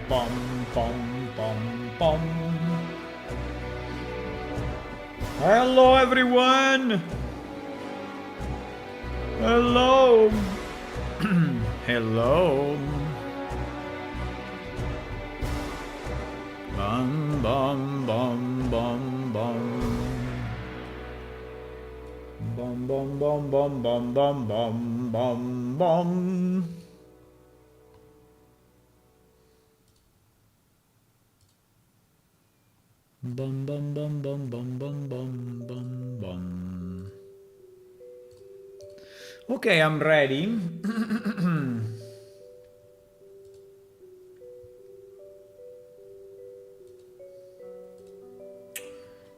Bum, bum, bum, bum. Hello, everyone. Hello. Hello. Bum, bum, bum, bum, bum. Bum, bum, bum, bum, bum, bum, bum, bum, bum. Bum, bum, bum, bum, bum, bum, bum, bum, bum. Okay, I'm ready.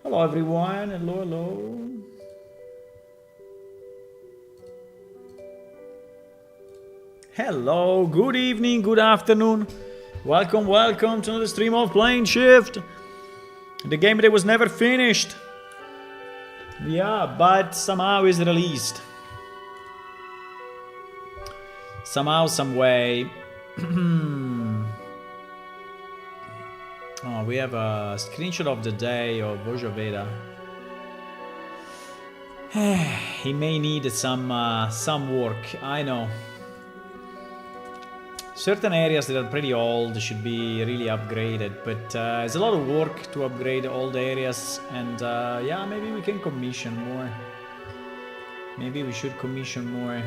Hello, everyone. Hello, hello. Hello, good evening, good afternoon. Welcome, welcome to the stream of Plane Shift. The game that was never finished. Yeah, but somehow is released. Somehow, some way. Oh, we have a screenshot of the day of Bojaveda. He may need some work, I know. Certain areas that are pretty old should be really upgraded, but it's a lot of work to upgrade all the areas, and yeah, maybe we can commission more. Maybe we should commission more.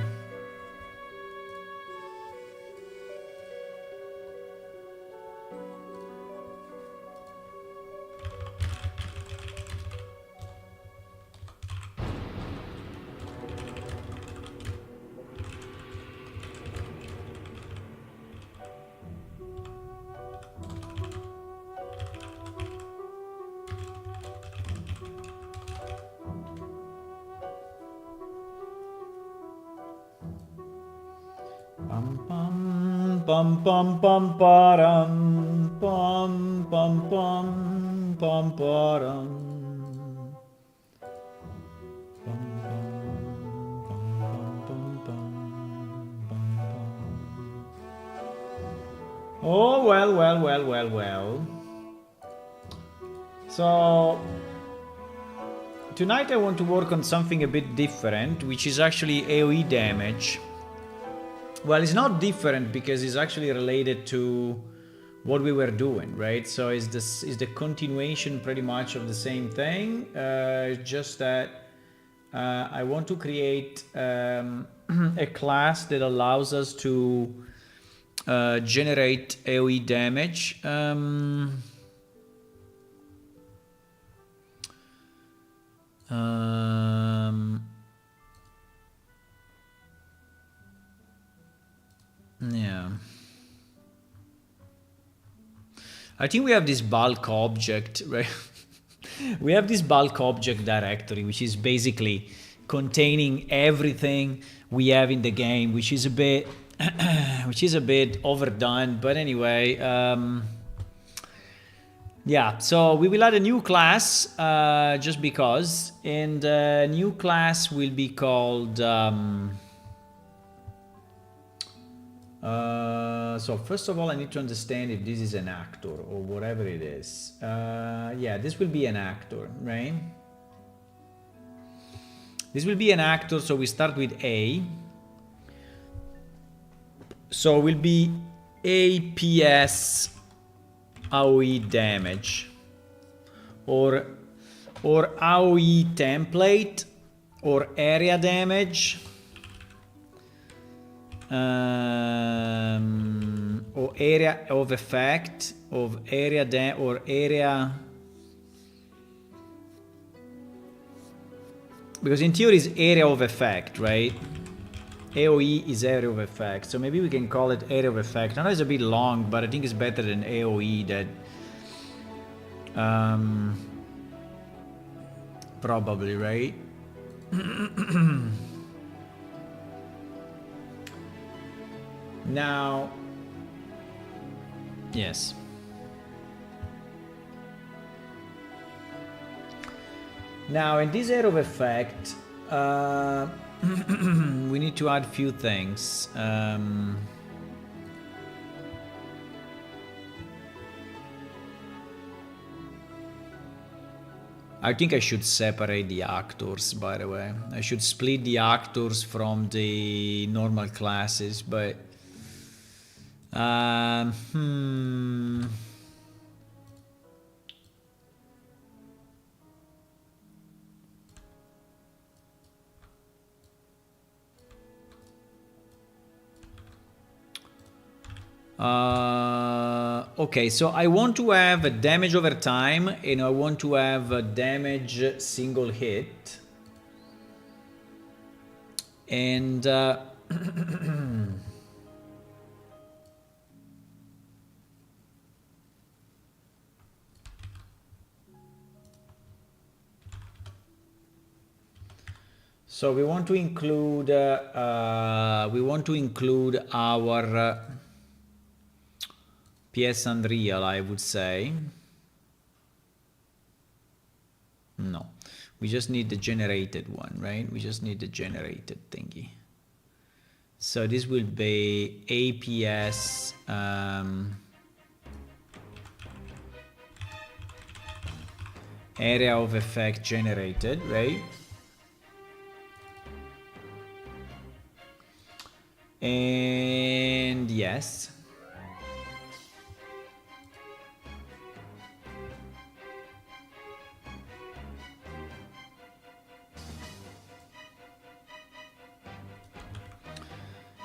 Pum pum pum param pum pum pum pum param. Oh, well. So tonight I want to work on something a bit different, which is actually AoE damage. Well, it's not different because it's actually related to what we were doing, right? So is the continuation pretty much of the same thing, just that I want to create a class that allows us to generate AoE damage. Yeah. I think we have this bulk object, right? We have this bulk object directory, which is basically containing everything we have in the game, which is a bit overdone, but anyway, yeah, so we will add a new class, just because, and the new class will be called so first of all, I need to understand if this is an actor or whatever it is. Yeah, this will be an actor, right? This will be an actor, so we start with A. So it will be APS AoE damage, or AoE template, or area damage. Or area of effect of area or area, because in theory it's area of effect, right? AoE is area of effect, so maybe we can call it area of effect. I know it's a bit long, but I think it's better than AoE. That probably, right? Now, yes. Now, in this area of effect, we need to add few things. I think I should separate the actors, by the way. I should split the actors from the normal classes, but... okay, so I want to have a damage over time, and I want to have a damage single hit. And so we want to include our PS Unreal, I would say. No, we just need the generated one, right? We just need the generated thingy. So this will be APS area of effect generated, right? And yes.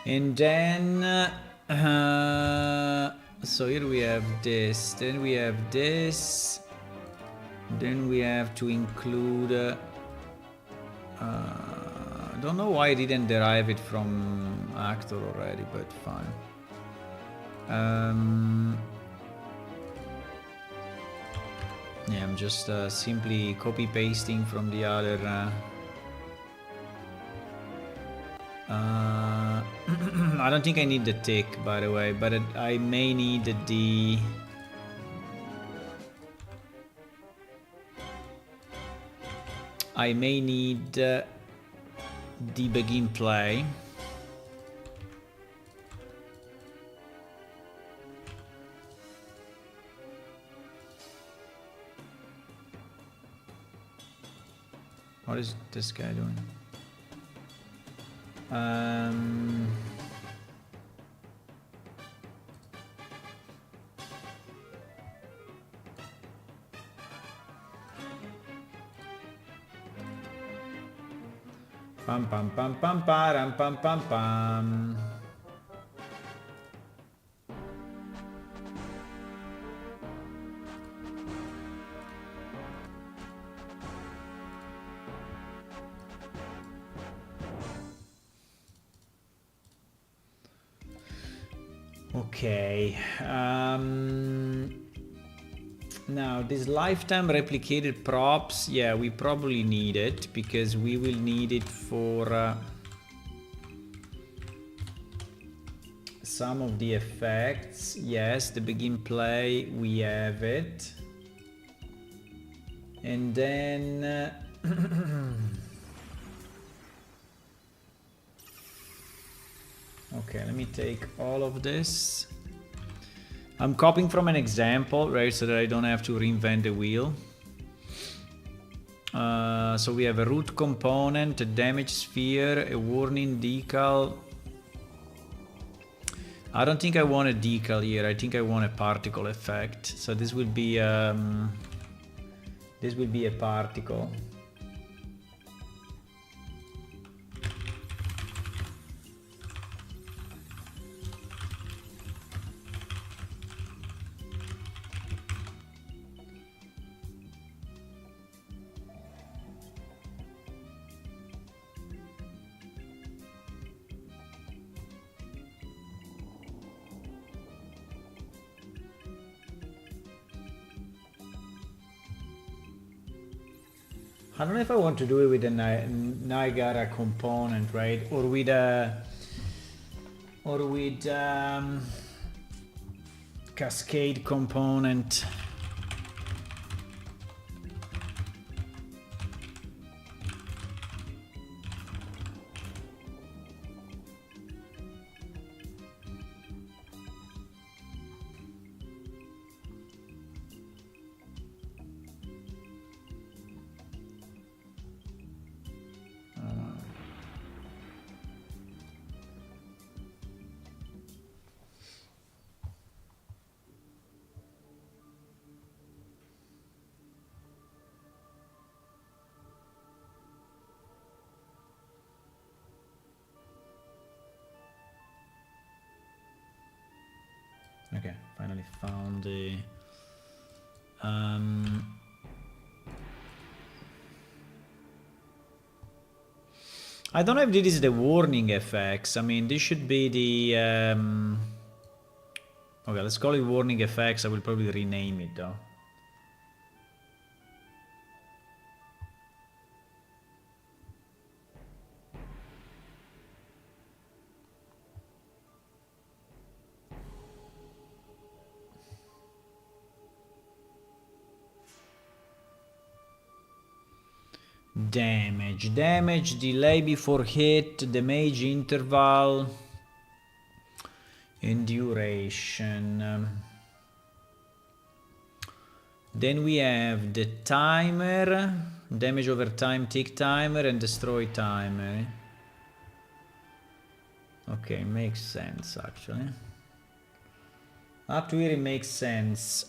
And then, so here we have this, then we have this, then we have to include, I don't know why I didn't derive it from actor already, but fine. Yeah, I'm just simply copy pasting from the other. I don't think I need the tick, by the way, but I may need the... I may need the begin play. What is this guy doing? Pam pam pam pam param pam pam pam. Okay. Now this lifetime replicated props, yeah, we probably need it because we will need it for some of the effects. Yes, the begin play, we have it. And then okay, let me take all of this. I'm copying from an example, right, so that I don't have to reinvent the wheel. So we have a root component, a damage sphere, a warning decal. I don't think I want a decal here. I think I want a particle effect. So this will be a particle. I don't know if I want to do it with a Niagara component, right? Or with cascade component. finally found the... I don't know if this is the warning effects. I mean, this should be the... Okay, let's call it warning effects. I will probably rename it though. Damage, delay before hit, damage interval, and duration. Then we have the timer, damage over time, tick timer, and destroy timer. Okay, makes sense actually. Up to here it makes sense.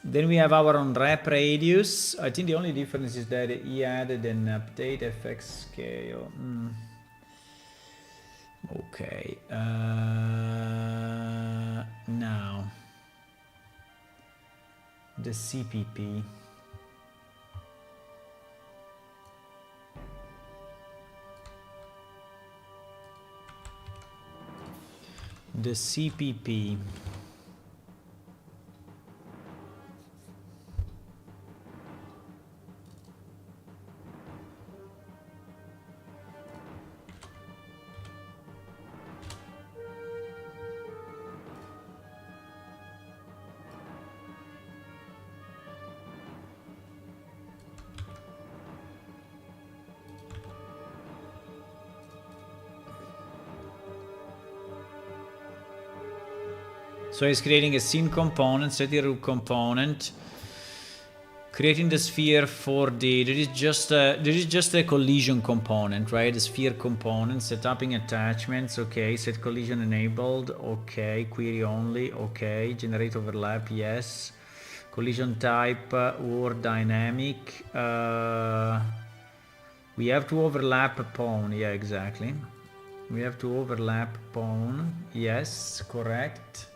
Then we have our unwrap radius. I think the only difference is that he added an update FX scale. Okay. Now the CPP. The CPP. So it's creating a scene component, setting root component, creating the sphere for the. There is just a collision component, right? The sphere component, setting attachments. Okay, set collision enabled. Okay, query only. Okay, generate overlap. Yes. Collision type or dynamic. We have to overlap a pawn. Yeah, exactly. We have to overlap pawn. Yes, correct.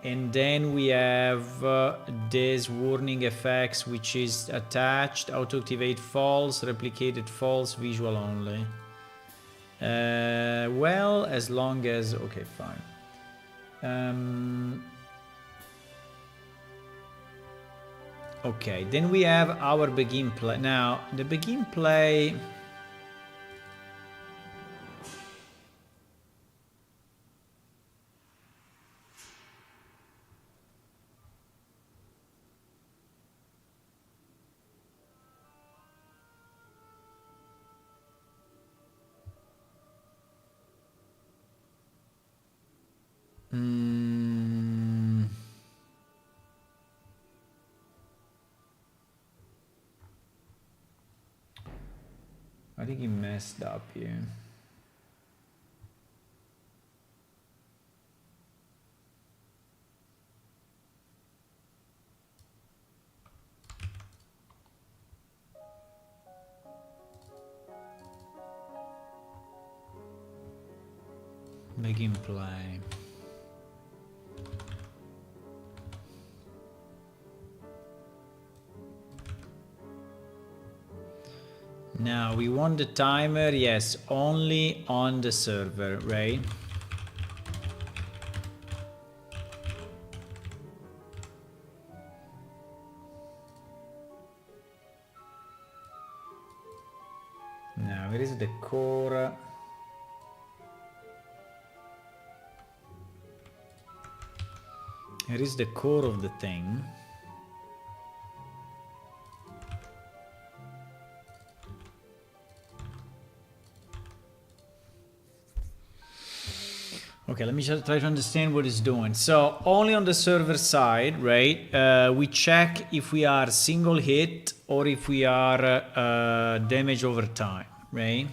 And then we have this warning effects, which is attached, auto activate false, replicated false, visual only. Well, as long as, okay, fine. Okay, then we have our begin play. Now, the begin play. I think he messed up here. Begin play. Now we want the timer, yes, only on the server, right? Now here is the core. Here is the core of the thing. Okay, let me just try to understand what it's doing. So only on the server side, right? We check if we are single hit or if we are damage over time, right?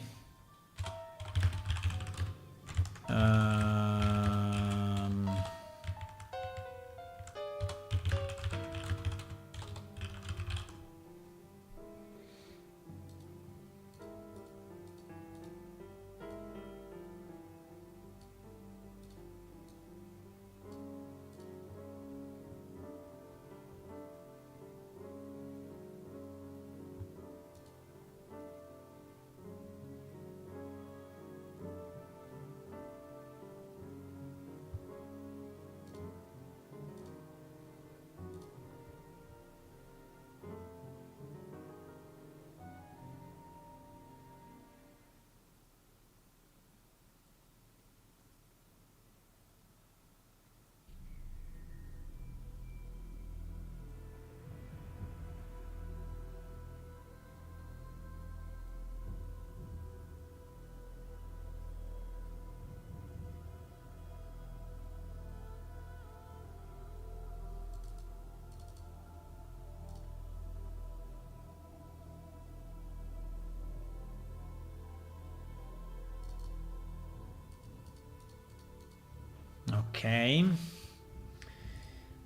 Okay.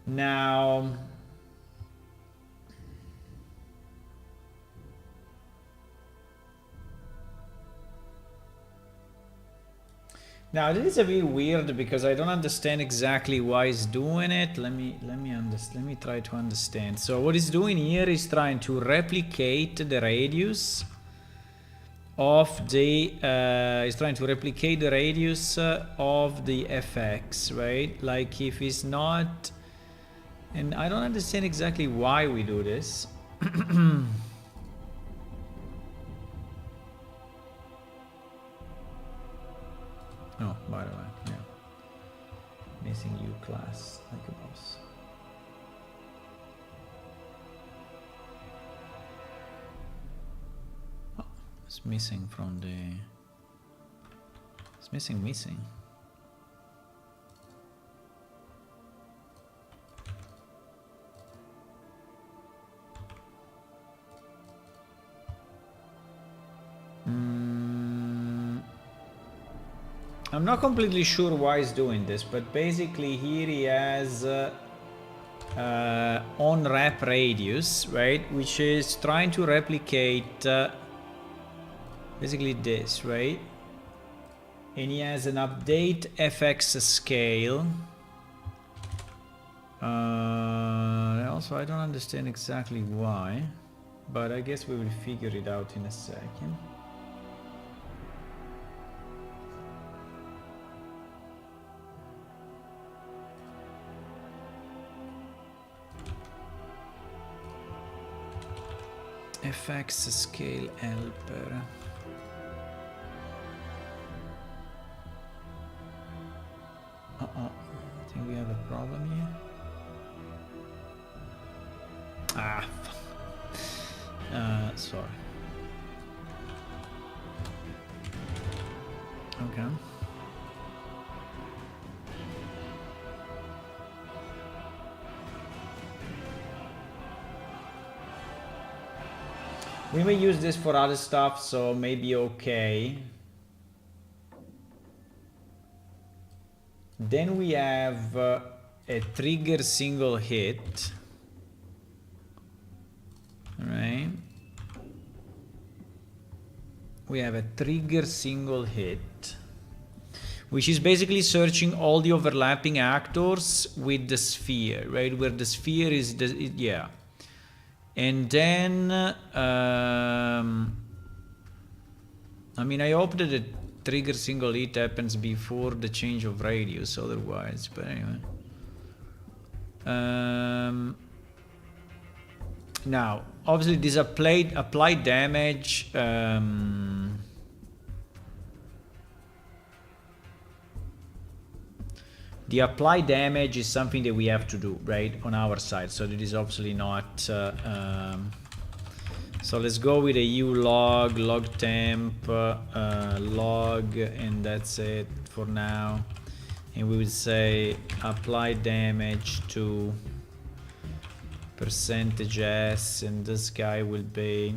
Now this is a bit weird because I don't understand exactly why it's doing it. Let me try to understand. So what it's doing here is trying to replicate the radius of the of the fx, right? Like if it's not, and I don't understand exactly why we do this. Oh, by the way, yeah. Missing U class, like a boss. Oh, it's missing from the... It's missing. I'm not completely sure why he's doing this, but basically here he has on wrap radius, right, which is trying to replicate basically this, right, and he has an update fx scale. Also, I don't understand exactly why, but I guess we will figure it out in a second. FX scale helper. I think we have a problem here. Ah, sorry. Okay. We may use this for other stuff, so maybe okay. Then we have a trigger single hit. Right? We have a trigger single hit, which is basically searching all the overlapping actors with the sphere, right? Where the sphere is the, yeah. And then, I mean, I hope that the trigger single hit happens before the change of radius, otherwise, but anyway. Now, obviously this applied damage, the applied damage is something that we have to do, right, on our side. So it is obviously not... so let's go with a U log temp, log, and that's it for now. And we will say apply damage to percentage S, and this guy will be...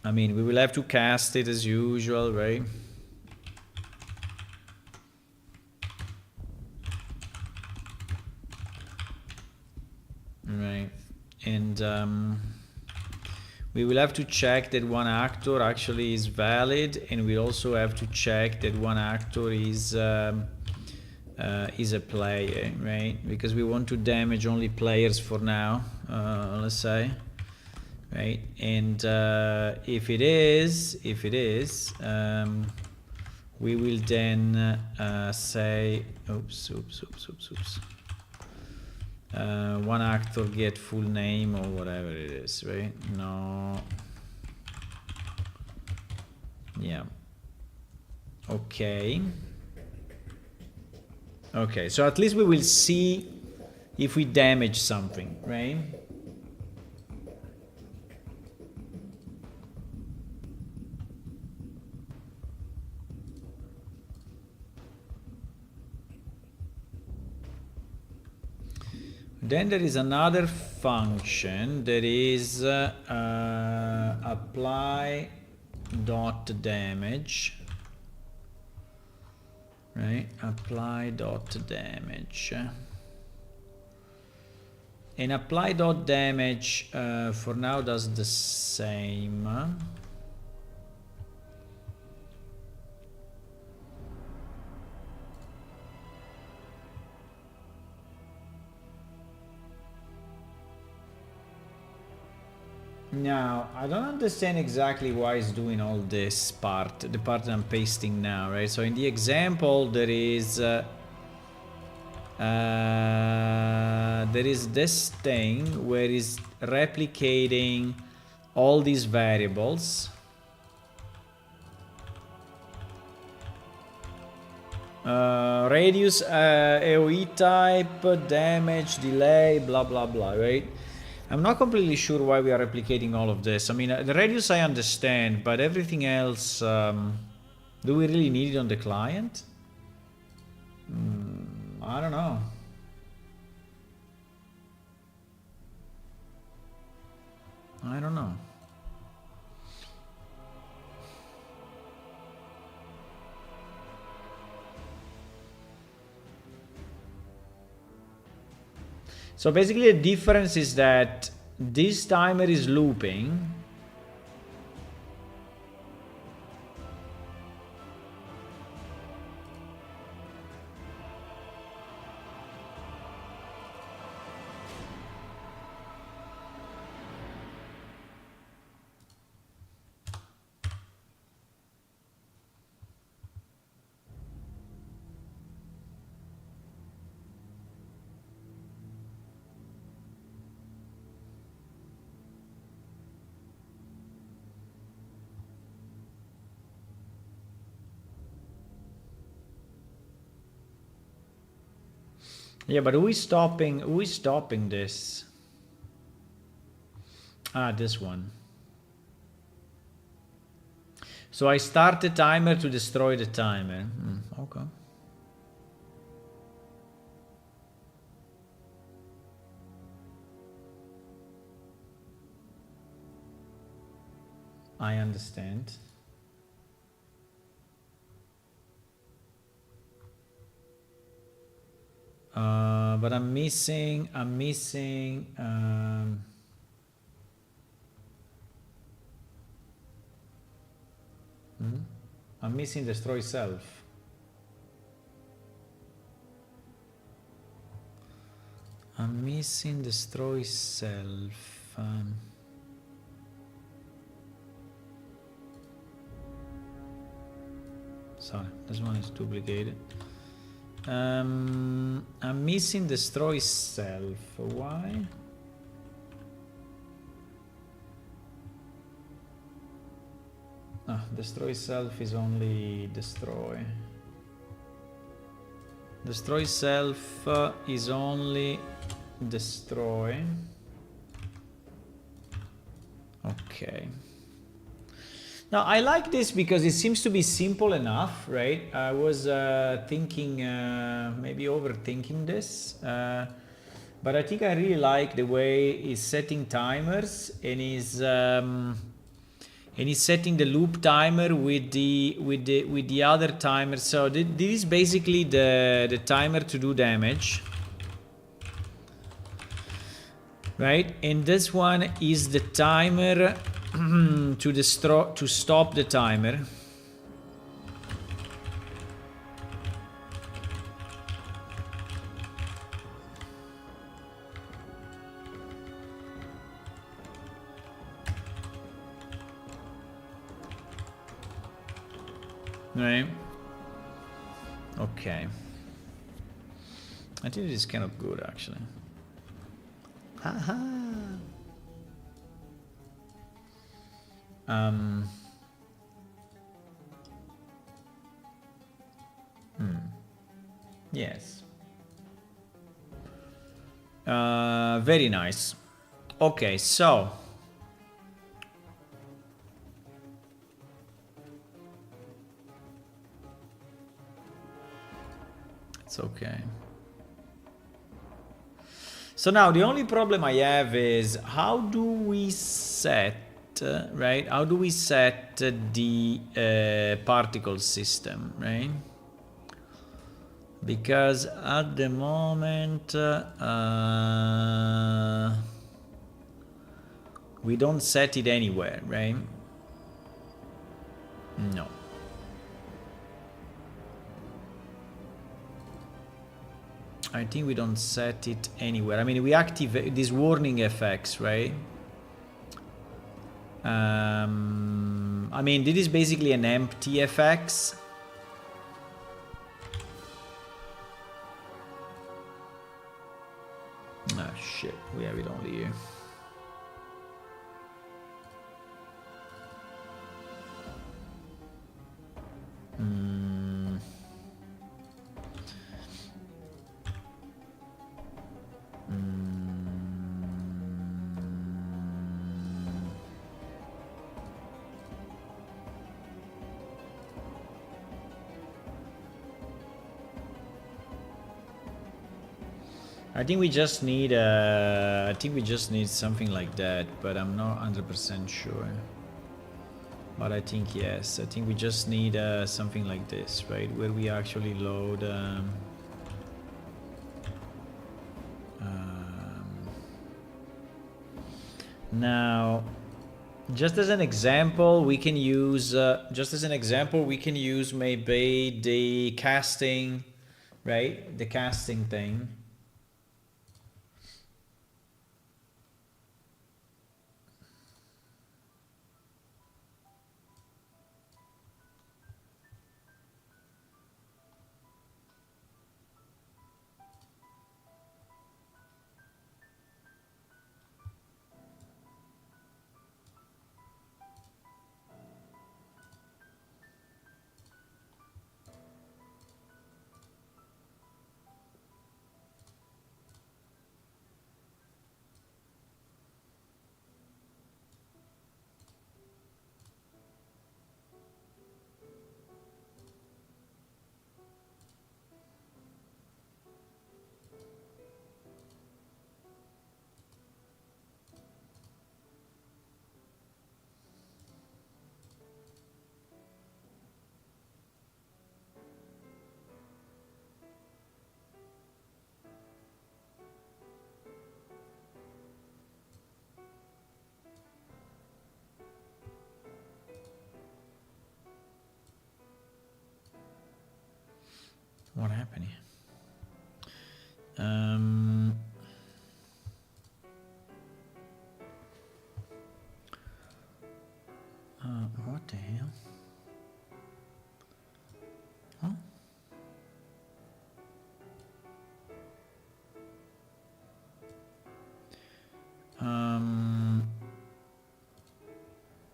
I mean, we will have to cast it as usual, right? Right, and we will have to check that one actor actually is valid, and we also have to check that one actor is a player, right? Because we want to damage only players for now, let's say, right? And if it is, we will then say, oops. One actor get full name or whatever it is, right? No. Yeah. Okay. Okay, so at least we will see if we damage something, right? Then there is another function that is apply dot damage, right? Apply dot damage. And apply dot damage for now does the same. Now, I don't understand exactly why it's doing all this part, the part that I'm pasting now, right? So in the example, there is this thing where it's replicating all these variables. Radius, AoE type, damage, delay, blah, blah, blah, right? I'm not completely sure why we are replicating all of this. I mean, the radius I understand, but everything else, do we really need it on the client? I don't know. I don't know. So basically the difference is that this timer is looping. Yeah, but who is stopping this? Ah, this one. So I start the timer to destroy the timer. Okay. I understand. But I'm missing. I'm missing destroy self. I'm missing destroy self. Sorry, this one is duplicated. I'm missing destroy self. Why? Destroy self is only destroy. Destroy self is only destroy. Okay. Now I like this because it seems to be simple enough, right? I was thinking, maybe overthinking this, but I think I really like the way he's setting timers and he's setting the loop timer with the other timer. So this is basically the timer to do damage, right? And this one is the timer to stop the timer. Right. Okay. I think it is kind of good actually. Haha. Yes. Very nice. Okay, so it's okay. So now the only problem I have is how do we set, right? How do we set the particle system, right? Because at the moment we don't set it anywhere, right? No. I think we don't set it anywhere. I mean, we activate these warning effects, right? I mean, this is basically an empty FX. Ah, shit. We have it only here. I think we just need something like that, but I'm not 100% sure. But I think yes, I think we just need something like this, right? Where we actually load now, just as an example, we can use maybe the casting, right? The casting thing. What happened here? What the hell? Huh?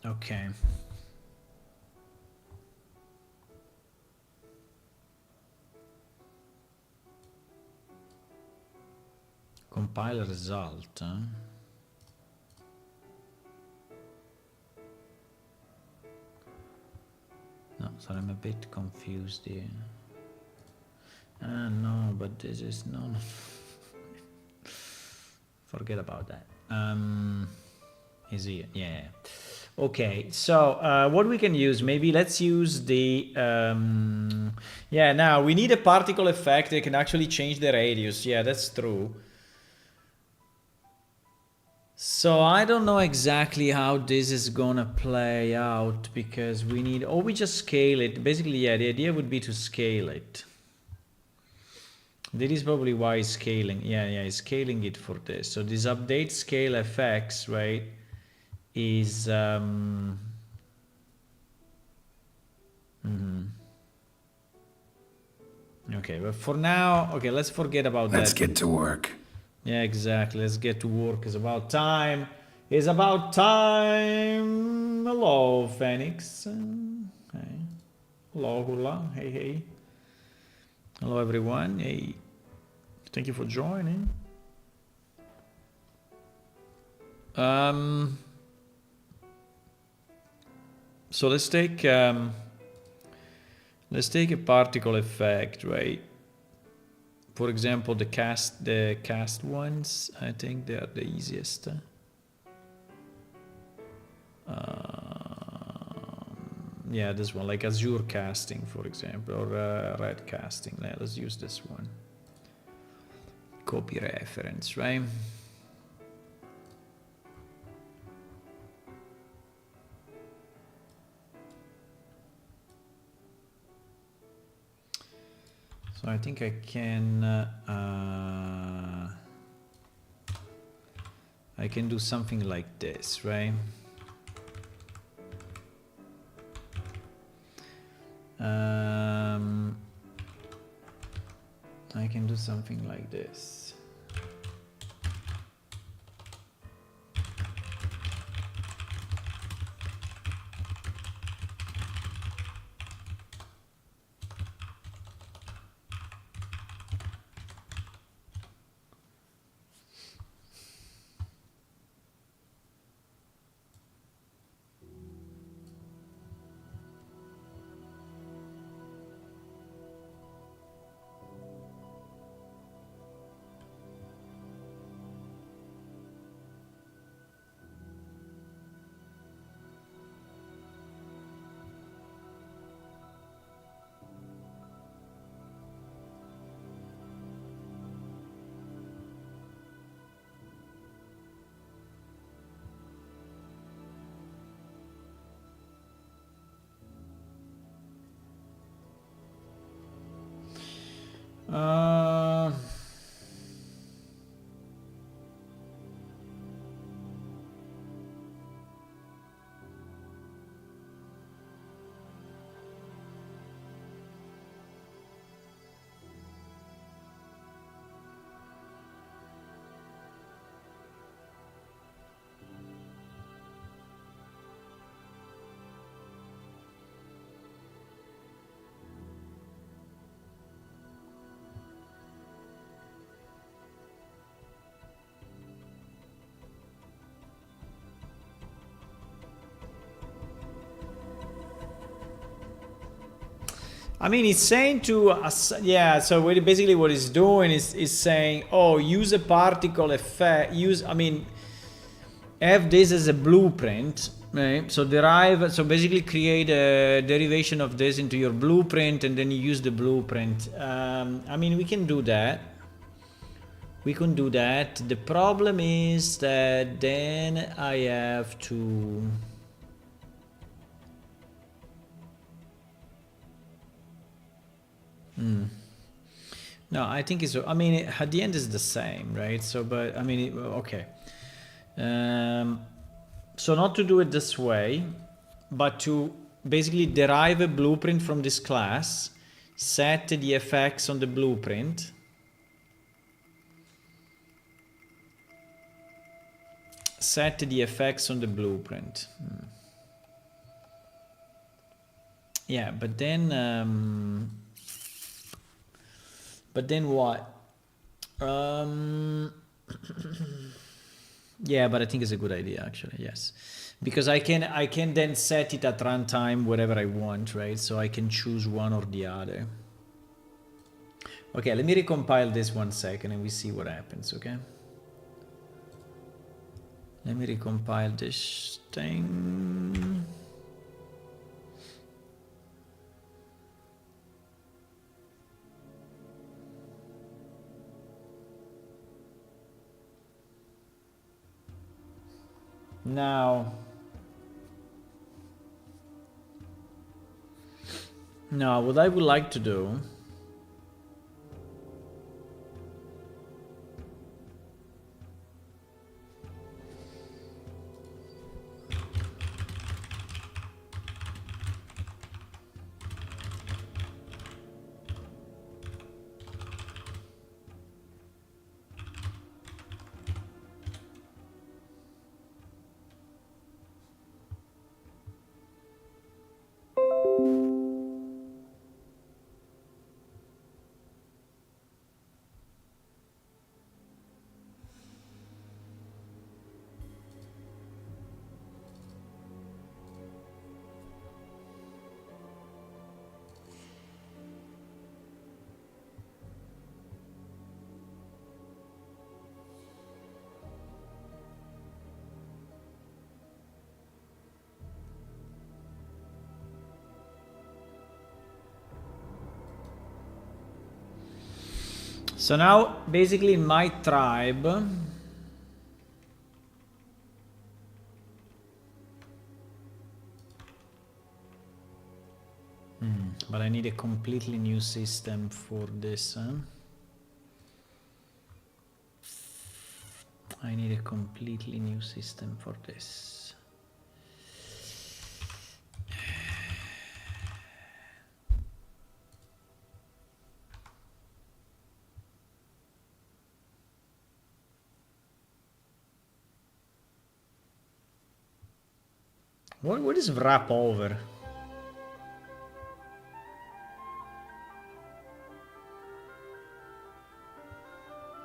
Okay. Compile result. Huh? No, sorry, I'm a bit confused here. No, but this is no. Forget about that. Is here? Yeah. Okay, so what we can use? Maybe let's use the. Yeah, now we need a particle effect that can actually change the radius. Yeah, that's true. So I don't know exactly how this is gonna play out because we need, or we just scale it. Basically, yeah, the idea would be to scale it. That is probably why it's scaling. Yeah, it's scaling it for this. So this update scale FX, right, is okay, but for now, okay, let's forget about that. Let's get to work. Yeah, exactly. Let's get to work. It's about time. It's about time. Hello, Phoenix. Hey. Hello, hula. Hey. Hello, everyone. Hey. Thank you for joining. So let's take a particle effect, right? For example, the cast ones, I think they are the easiest. Yeah, this one, like Azure casting, for example, or red casting. Let's use this one. Copy reference, right? So I think I can do something like this, right? I can do something like this. Uh, I mean, it's saying to us, yeah. So basically, what it's doing is saying, oh, use a particle effect. Have this as a blueprint, right? So basically create a derivation of this into your blueprint, and then you use the blueprint. I mean, we can do that. We can do that. The problem is that then I have to. No, I think it's. I mean, at the end is the same, right? So, but I mean, okay. So not to do it this way, but to basically derive a blueprint from this class, set the effects on the blueprint. Set the effects on the blueprint. Yeah, but then what? Yeah, but I think it's a good idea actually. Yes, because I can then set it at runtime whatever I want, right? So I can choose one or the other. Okay, let me recompile this 1 second and we see what happens. Okay. Let me recompile this thing. Now, what I would like to do So now, basically in my tribe, but I need a completely new system for this. I need a completely new system for this. What is wrap over?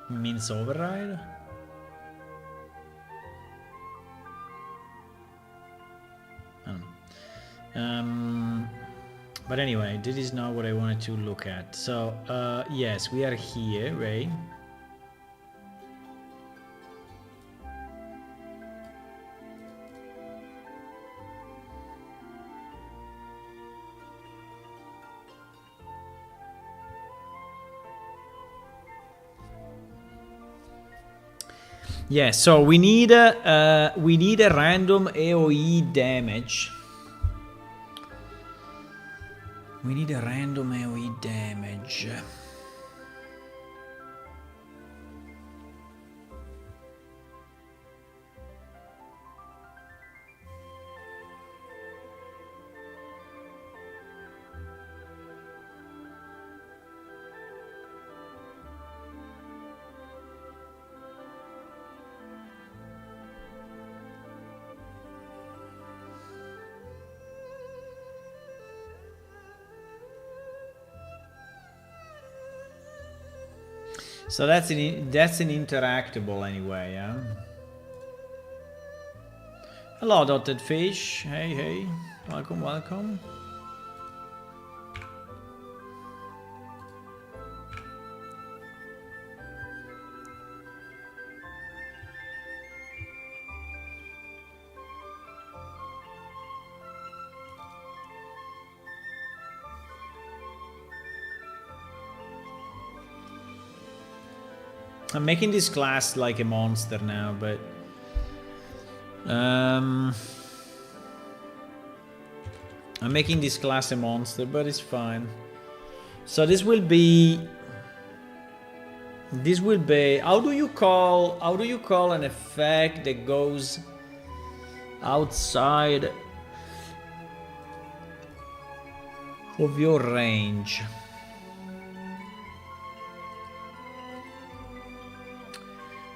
Means override? I don't know. But anyway, this is not what I wanted to look at. So, yes, we are here, right? Yeah, so we need a random AoE damage. We need a random AoE damage. So that's an interactable anyway, yeah. Hello, dotted fish. Hey, hey. Welcome, welcome. I'm making this class like a monster now, but I'm making this class a monster, but it's fine. So this will be how do you call an effect that goes outside of your range?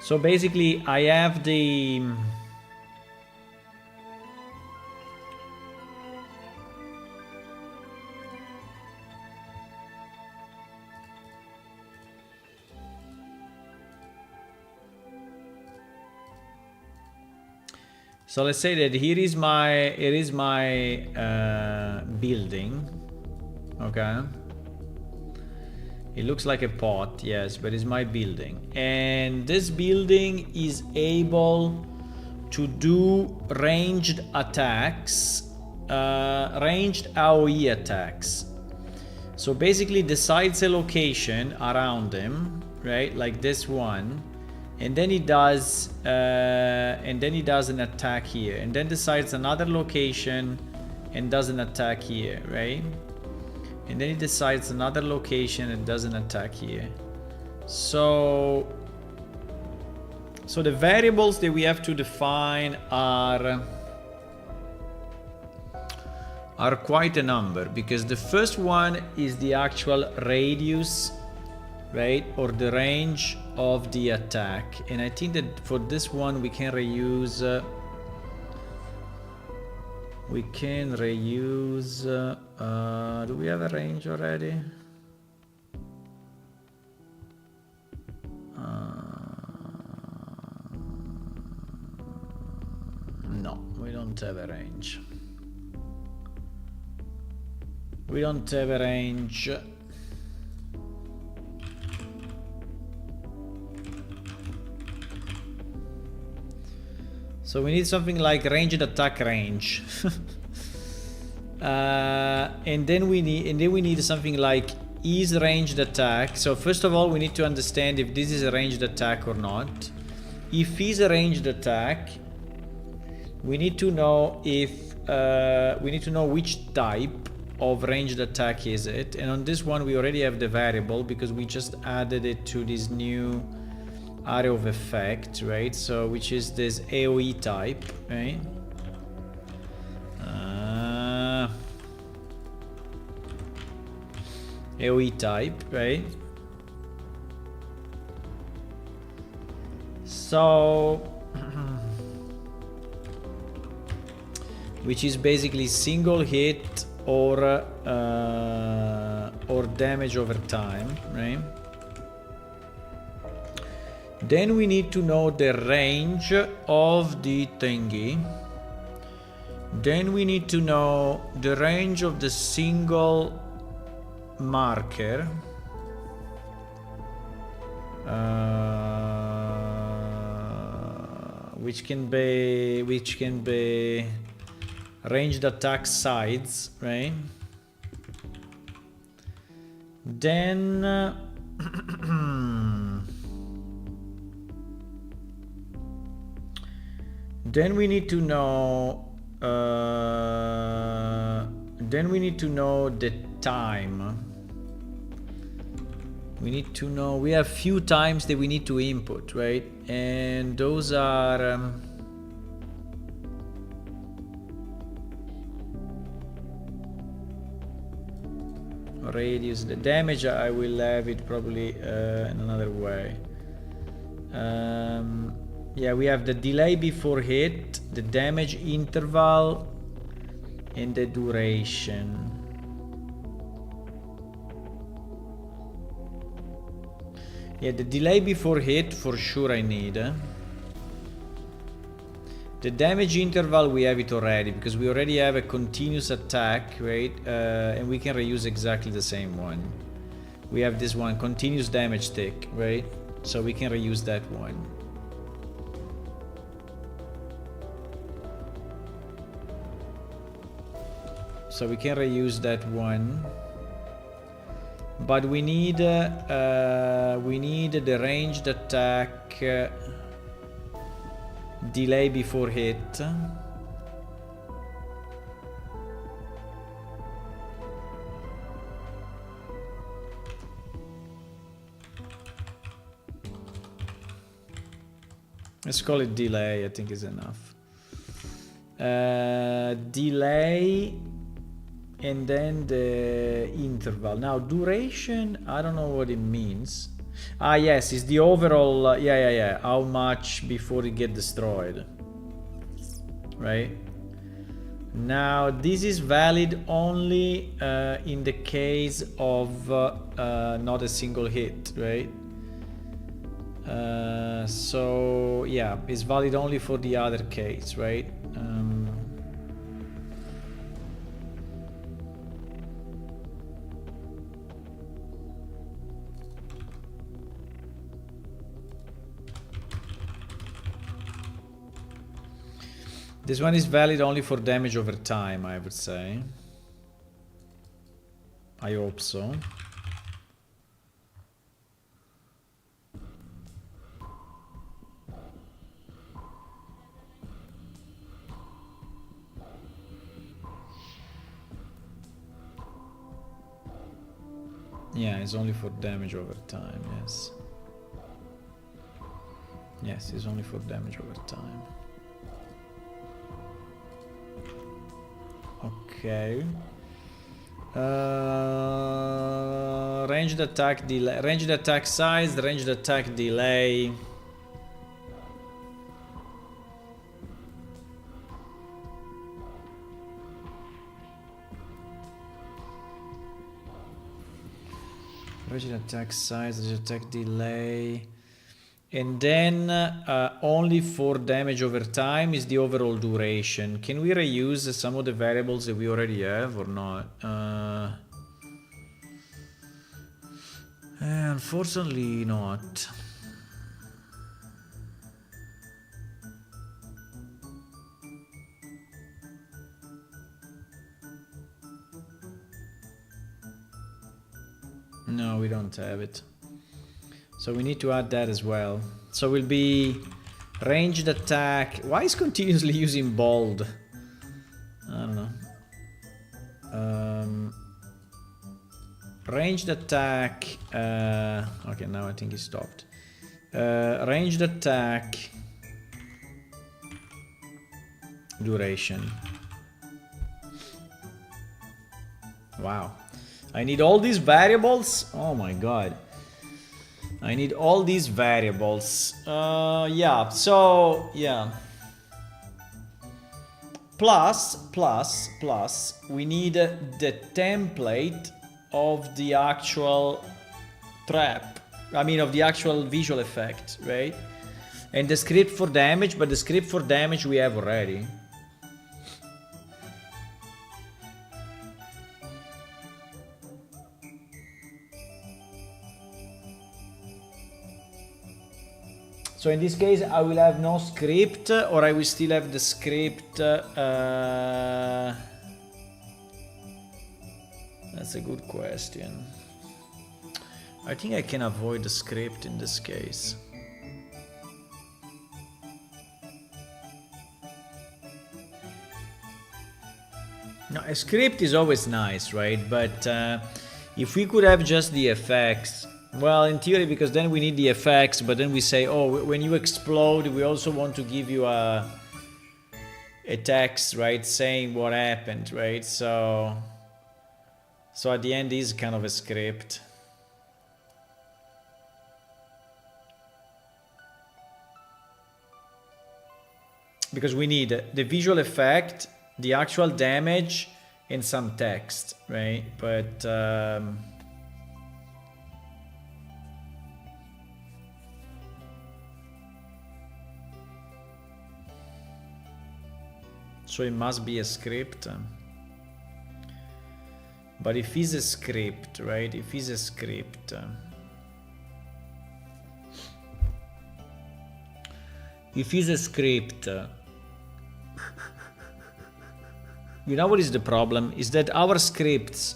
So basically, I have the so let's say that here is my building, okay. It looks like a pot, yes, but it's my building. And this building is able to do ranged attacks, ranged AoE attacks. So basically decides a location around him, right? Like this one. And then he does an attack here. And then decides another location and does an attack here, right? And then he decides another location and does an attack here. So the variables that we have to define are quite a number, because the first one is the actual radius, right, or the range of the attack. And I think that for this one we can reuse do we have a range already? No, we don't have a range. We don't have a range. So we need something like ranged attack range. And then we need something like is ranged attack. So first of all, we need to understand if this is a ranged attack or not. If it's a ranged attack, we need to know if which type of ranged attack is it. And on this one, we already have the variable because we just added it to this new area of effect, right? So which is this AoE type, right? AoE type, right? So which is basically single hit or damage over time, right? Then we need to know the range of the thingy. Then we need to know the range of the single marker. Which can be ranged attack sides, right? Then then we need to know the time. We have few times that we need to input, right? And those are radius. The damage, I will have it probably in another way. Yeah, we have the delay before hit, the damage interval, and the duration. Yeah, the delay before hit for sure I need. The damage interval, we have it already because we already have a continuous attack, right? And we can reuse exactly the same one. We have this one, continuous damage tick, right? So we can reuse that one. So we can reuse that one. But we need the ranged attack delay before hit. Let's call it delay, I think is enough. Delay and then the interval. Now duration, I don't know what it means. Ah yes, it's the overall, yeah, how much before it get destroyed, right? Now this is valid only in the case of not a single hit, right? So yeah, it's valid only for the other case, right? This one is valid only for damage over time, I would say. I hope so. Yeah, it's only for damage over time, yes. Yes, it's only for damage over time. Okay. Ranged attack delay, ranged attack size, ranged attack delay. Ranged attack size, ranged attack delay. And then only for damage over time is the overall duration. Can we reuse some of the variables that we already have or not? Unfortunately not. No, we don't have it. So we need to add that as well. So we'll be ranged attack. Why is continuously using bold? I don't know. Ranged attack. Okay, now I think he stopped. Ranged attack. Duration. Wow. I need all these variables? Oh my god. I need all these variables. Yeah, so, yeah. Plus, we need the template of the actual trap. I mean, of the actual visual effect, right? And the script for damage, but the script for damage we have already. So in this case, I will have no script, or I will still have the script. That's a good question. I think I can avoid the script in this case. Now, a script is always nice, right? But if we could have just the effects, well, in theory, because then we need the effects, but then we say, oh, when you explode, we also want to give you a text, right, saying what happened, right? So at the end is kind of a script. Because we need the visual effect, the actual damage, and some text, right? But so it must be a script. But if it's a script, right? If it's a script, you know what is the problem? Is that our scripts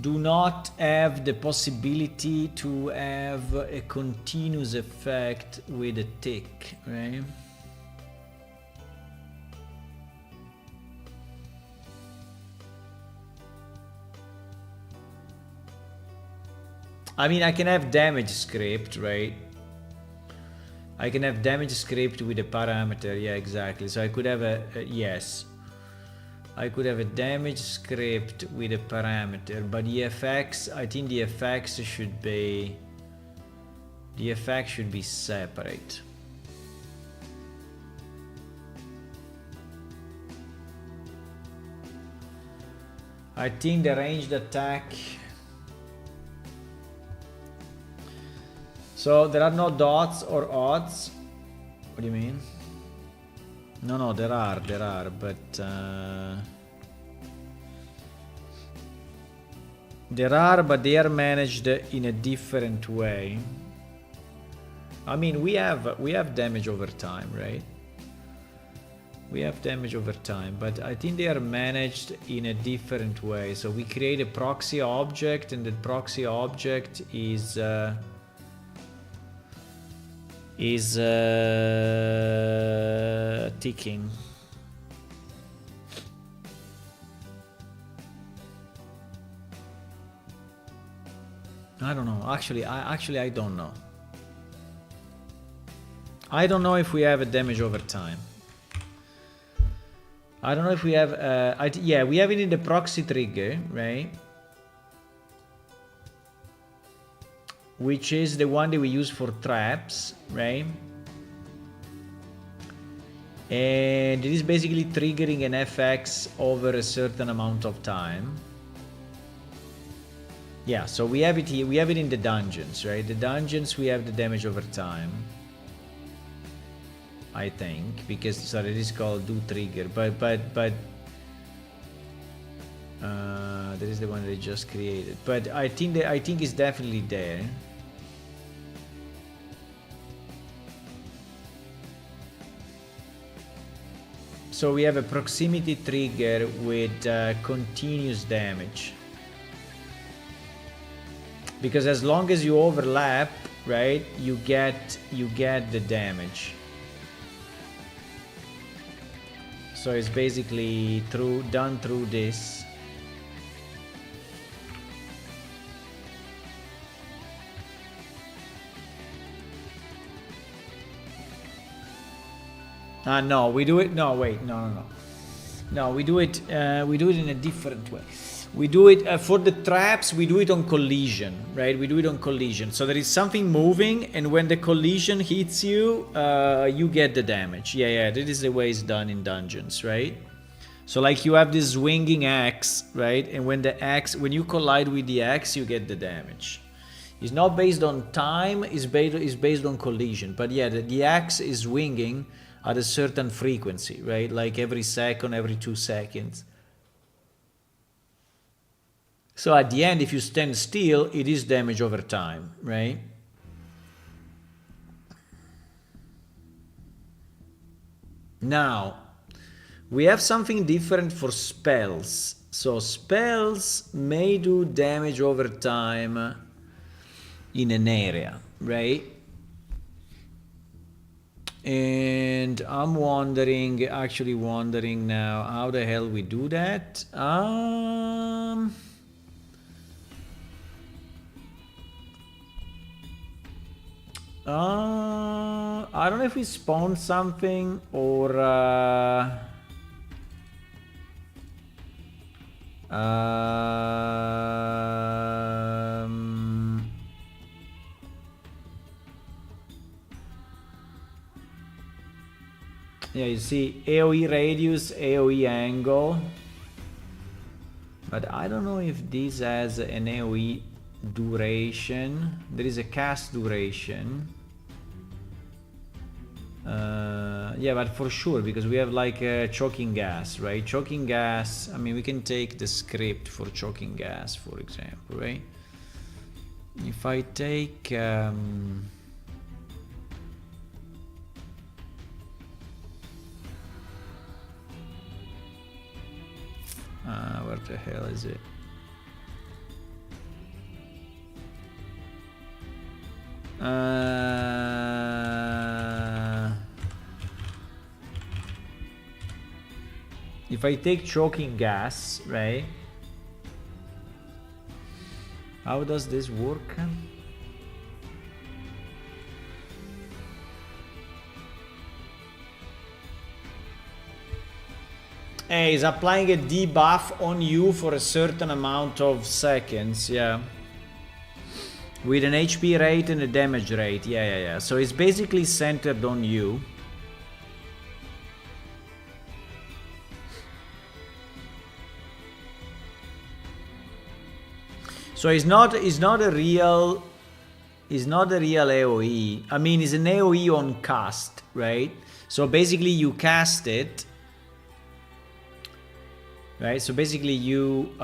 do not have the possibility to have a continuous effect with a tick, right? I mean, I can have damage script, right? I can have damage script with a parameter, yeah, exactly. So I could have yes. I could have a damage script with a parameter, but the effects, I think the effects should be separate. I think the ranged attack. So there are no dots or odds. What do you mean? No, there are, but they are managed in a different way. I mean, we have damage over time, right? We have damage over time, but I think they are managed in a different way. So we create a proxy object, and the proxy object is ticking. I don't know. Actually, I don't know. I don't know if we have a damage over time. I don't know if we have. Yeah, we have it in the proxy trigger, right? Which is the one that we use for traps, right? And it is basically triggering an FX over a certain amount of time. Yeah, so we have it here. We have it in the dungeons, right? The dungeons, we have the damage over time, I think, because sorry, it is called do trigger, but that is the one they just created. But I think it's definitely there. So we have a proximity trigger with continuous damage. because as long as you overlap, right, you get the damage. So it's basically done through this. No, we do it. No, wait, no. No, we do it in a different way. We do it for the traps. We do it on collision, right? We do it on collision. So there is something moving, and when the collision hits you, you get the damage. Yeah. This is the way it's done in dungeons, right? So like you have this swinging axe, right? And when you collide with the axe, you get the damage. It's not based on time. It's based on collision. But yeah, the axe is swinging at a certain frequency, right? Like every second, every 2 seconds. So at the end, if you stand still, it is damage over time, right? Now, we have something different for spells. So spells may do damage over time in an area, right? And I'm wondering now how the hell we do that. I don't know if we spawn something or yeah, you see AoE radius, AoE angle. But I don't know if this has an AoE duration. There is a cast duration. Yeah, but for sure, because we have like choking gas, right? Choking gas, I mean, we can take the script for choking gas, for example, right? If I take... where the hell is it? If I take choking gas, right? How does this work? Hey, he's applying a debuff on you for a certain amount of seconds, yeah. With an HP rate and a damage rate, yeah. So it's basically centered on you. So it's not a real AoE. I mean, it's an AoE on cast, right? So basically you cast it, right? So basically you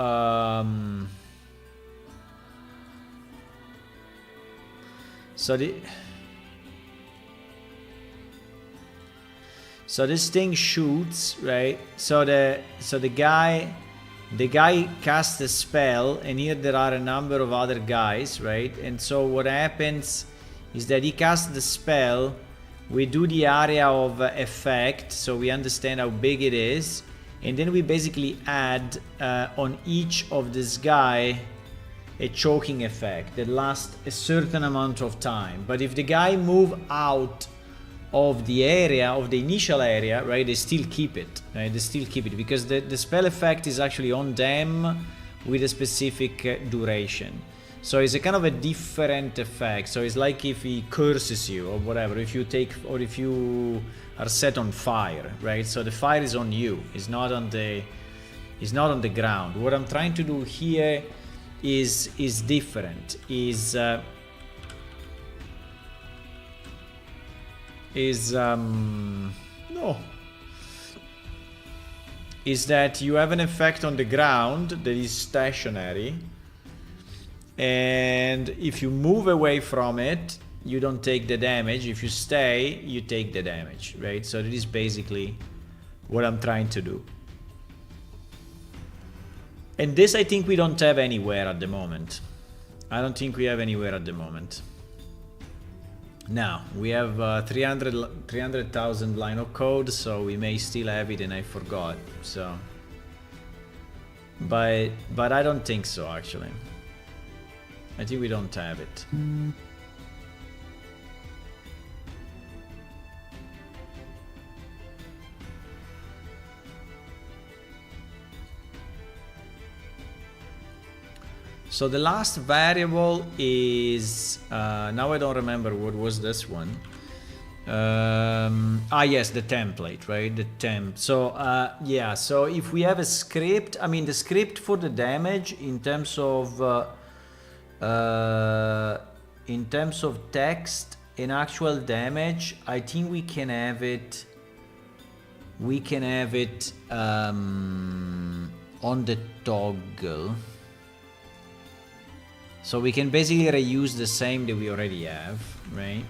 so this thing shoots, right? So the guy casts a spell, and here there are a number of other guys, right? And so what happens is that he casts the spell, we do the area of effect, so we understand how big it is, and then we basically add on each of this guy a choking effect that lasts a certain amount of time. But if the guy move out of the area, of the initial area, right, they still keep it, right? They still keep it because the spell effect is actually on them with a specific duration. So it's a kind of a different effect. So it's like if he curses you or whatever, if you take, or if you are set on fire, right? So the fire is on you, it's not on the ground. What I'm trying to do here is different, is that you have an effect on the ground that is stationary, and if you move away from it, you don't take the damage. If you stay, you take the damage, right? So that is basically what I'm trying to do. And this I think we don't have anywhere at the moment. I don't think we have anywhere at the moment. Now, we have 300,000 line of code, so we may still have it and I forgot, so. But I don't think so, actually. I think we don't have it. So the last variable is, now I don't remember what was this one. Yes, the template, right? The temp. So yeah, so if we have a script, I mean the script for the damage in terms of text and actual damage, I think we can have it. We can have it on the toggle. So we can basically reuse the same that we already have, right?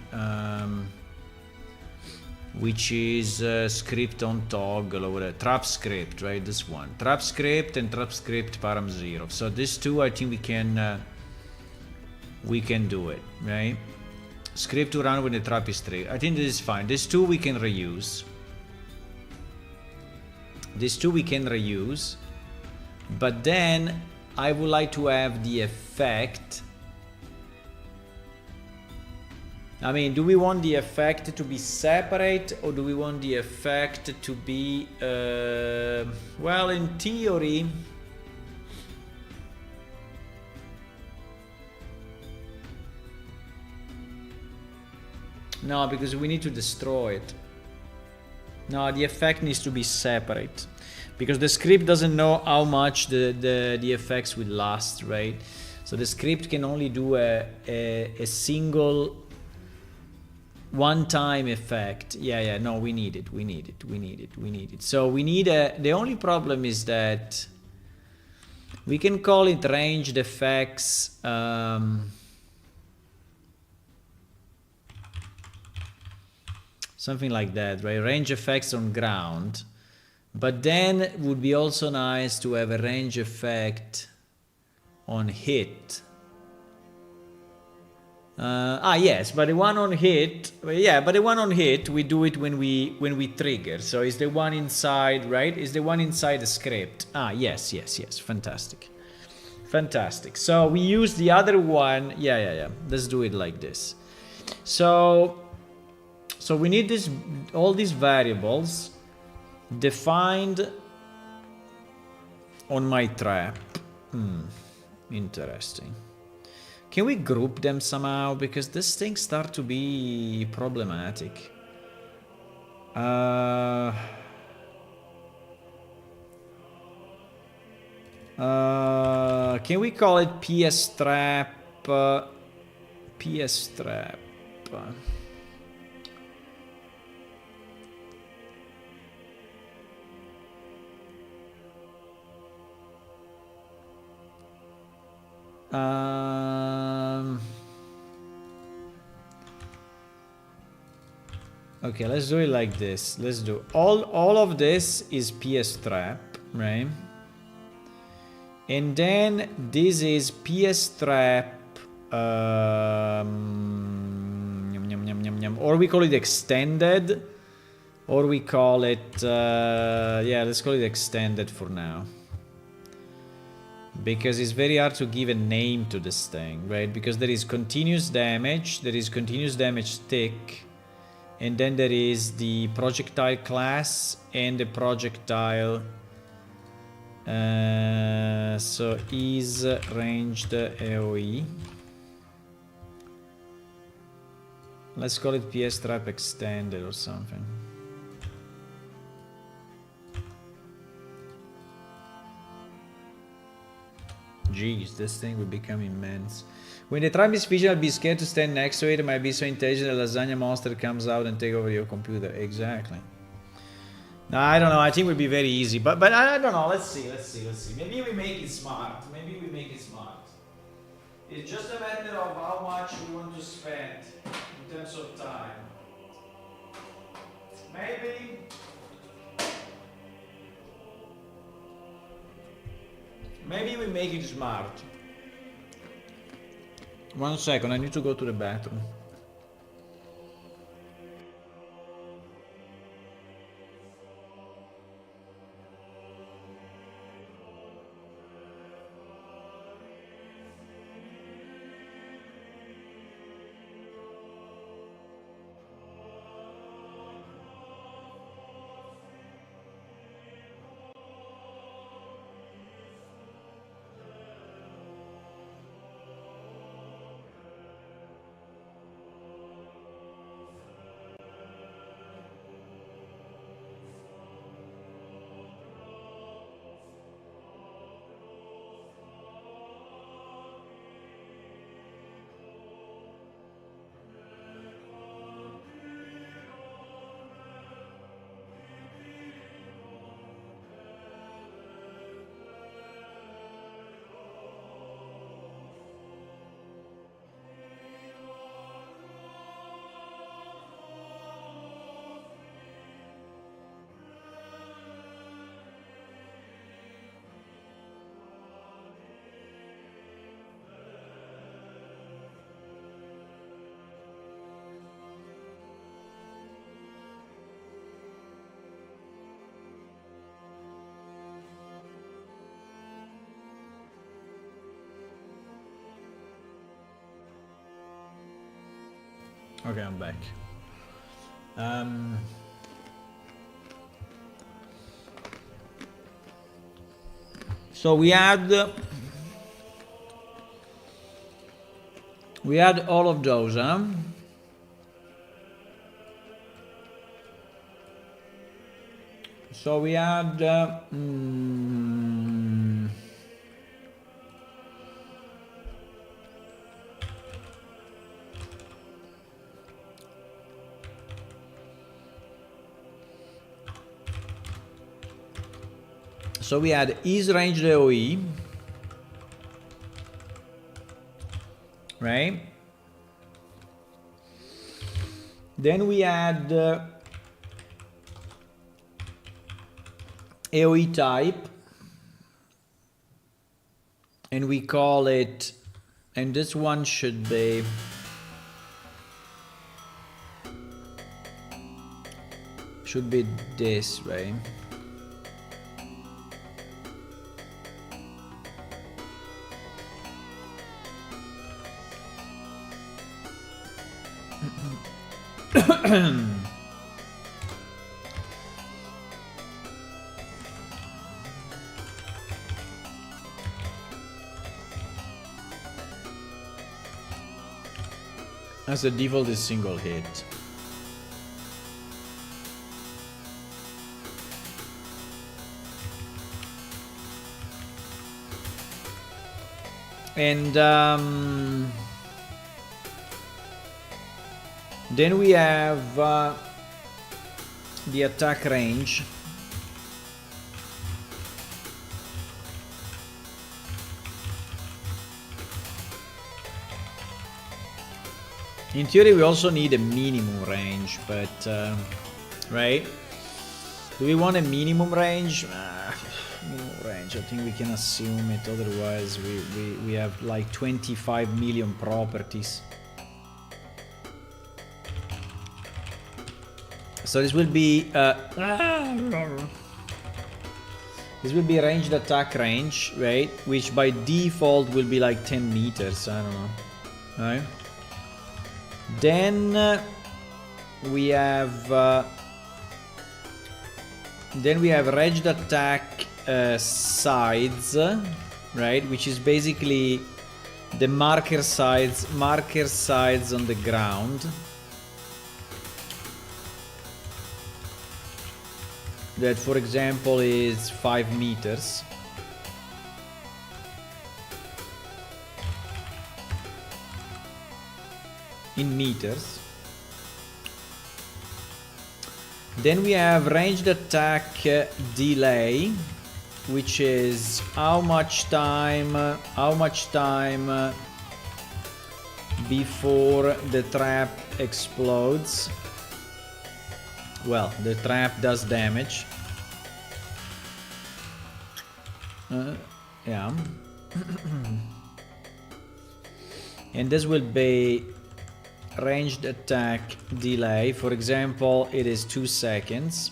Which is script on toggle or whatever, trap script, right? This one, trap script and trap script param 0. So these two, I think we can do it, right? Script to run when the trap is triggered. I think this is fine. These two we can reuse. These two we can reuse, but then I would like to have the effect. I mean, do we want the effect to be separate or do we want the effect to be, well, in theory, no, because we need to destroy it. No, the effect needs to be separate. Because the script doesn't know how much the effects will last, right? So the script can only do a single one-time effect. Yeah, no, we need it. So we need the only problem is that we can call it ranged effects. Something like that, right? Range effects on ground. But then it would be also nice to have a range effect on hit. Yes, but the one on hit, yeah, but the one on hit, we do it when we trigger. So it's the one inside, right? It's the one inside the script. Yes, fantastic. So we use the other one. Yeah. Let's do it like this. So we need all these variables defined on my trap. Interesting. Can we group them somehow? Because these things start to be problematic. Can we call it PS trap? PS trap. Okay, let's do it like this. Let's do all of this is PS trap, right? And then this is PS trap, or we call it extended, or we call it yeah, let's call it extended for now. Because it's very hard to give a name to this thing, right? Because there is continuous damage stick, and then there is the projectile class and the projectile. So is ranged AoE. Let's call it PS trap extended or something. Jeez, this thing will become immense. When the trap is vision, I'll be scared to stand next to it. It might be so intelligent that lasagna monster comes out and take over your computer. Exactly. No, I don't know. I think it would be very easy. But I don't know. Let's see. Maybe we make it smart. It's just a matter of how much we want to spend in terms of time. Maybe we make it smart. 1 second, I need to go to the bathroom. Okay, I'm back. So we had all of those, huh? So we had so we had ease range AoE, right? Then we had AoE type, and we call it, and this one should be this, right? As the default is single hit. And then we have the attack range. In theory, we also need a minimum range, but right? Do we want a minimum range? Minimum range, I think we can assume it, otherwise we have like 25 million properties. So this will be ranged attack range, right? Which by default will be like 10 meters, I don't know, right? Then we have ranged attack sides, right? Which is basically the marker sides on the ground. That, for example, is 5 meters. In meters. Then we have ranged attack delay, which is how much time before the trap explodes. Well, the trap does damage. Yeah. And this will be ranged attack delay. For example, it is 2 seconds.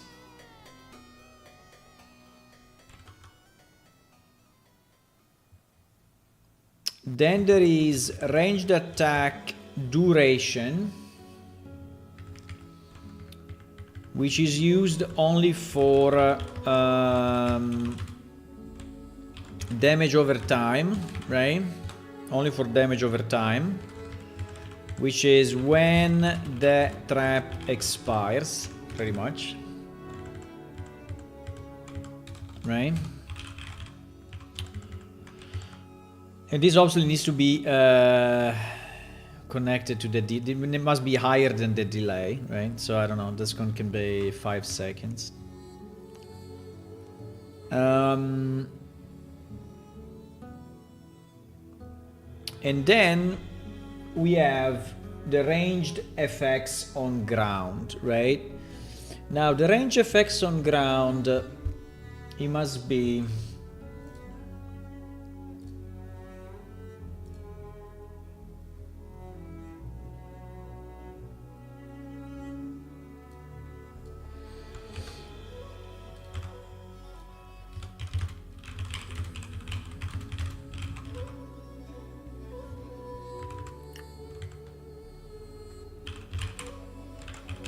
Then there is ranged attack duration, which is used only for damage over time, right? Only for damage over time, which is when the trap expires, pretty much, right? And this obviously needs to be connected to the it must be higher than the delay, right? So I don't know, this one can be 5 seconds. And then we have the ranged effects on ground, right? Now the range effects on ground, it must be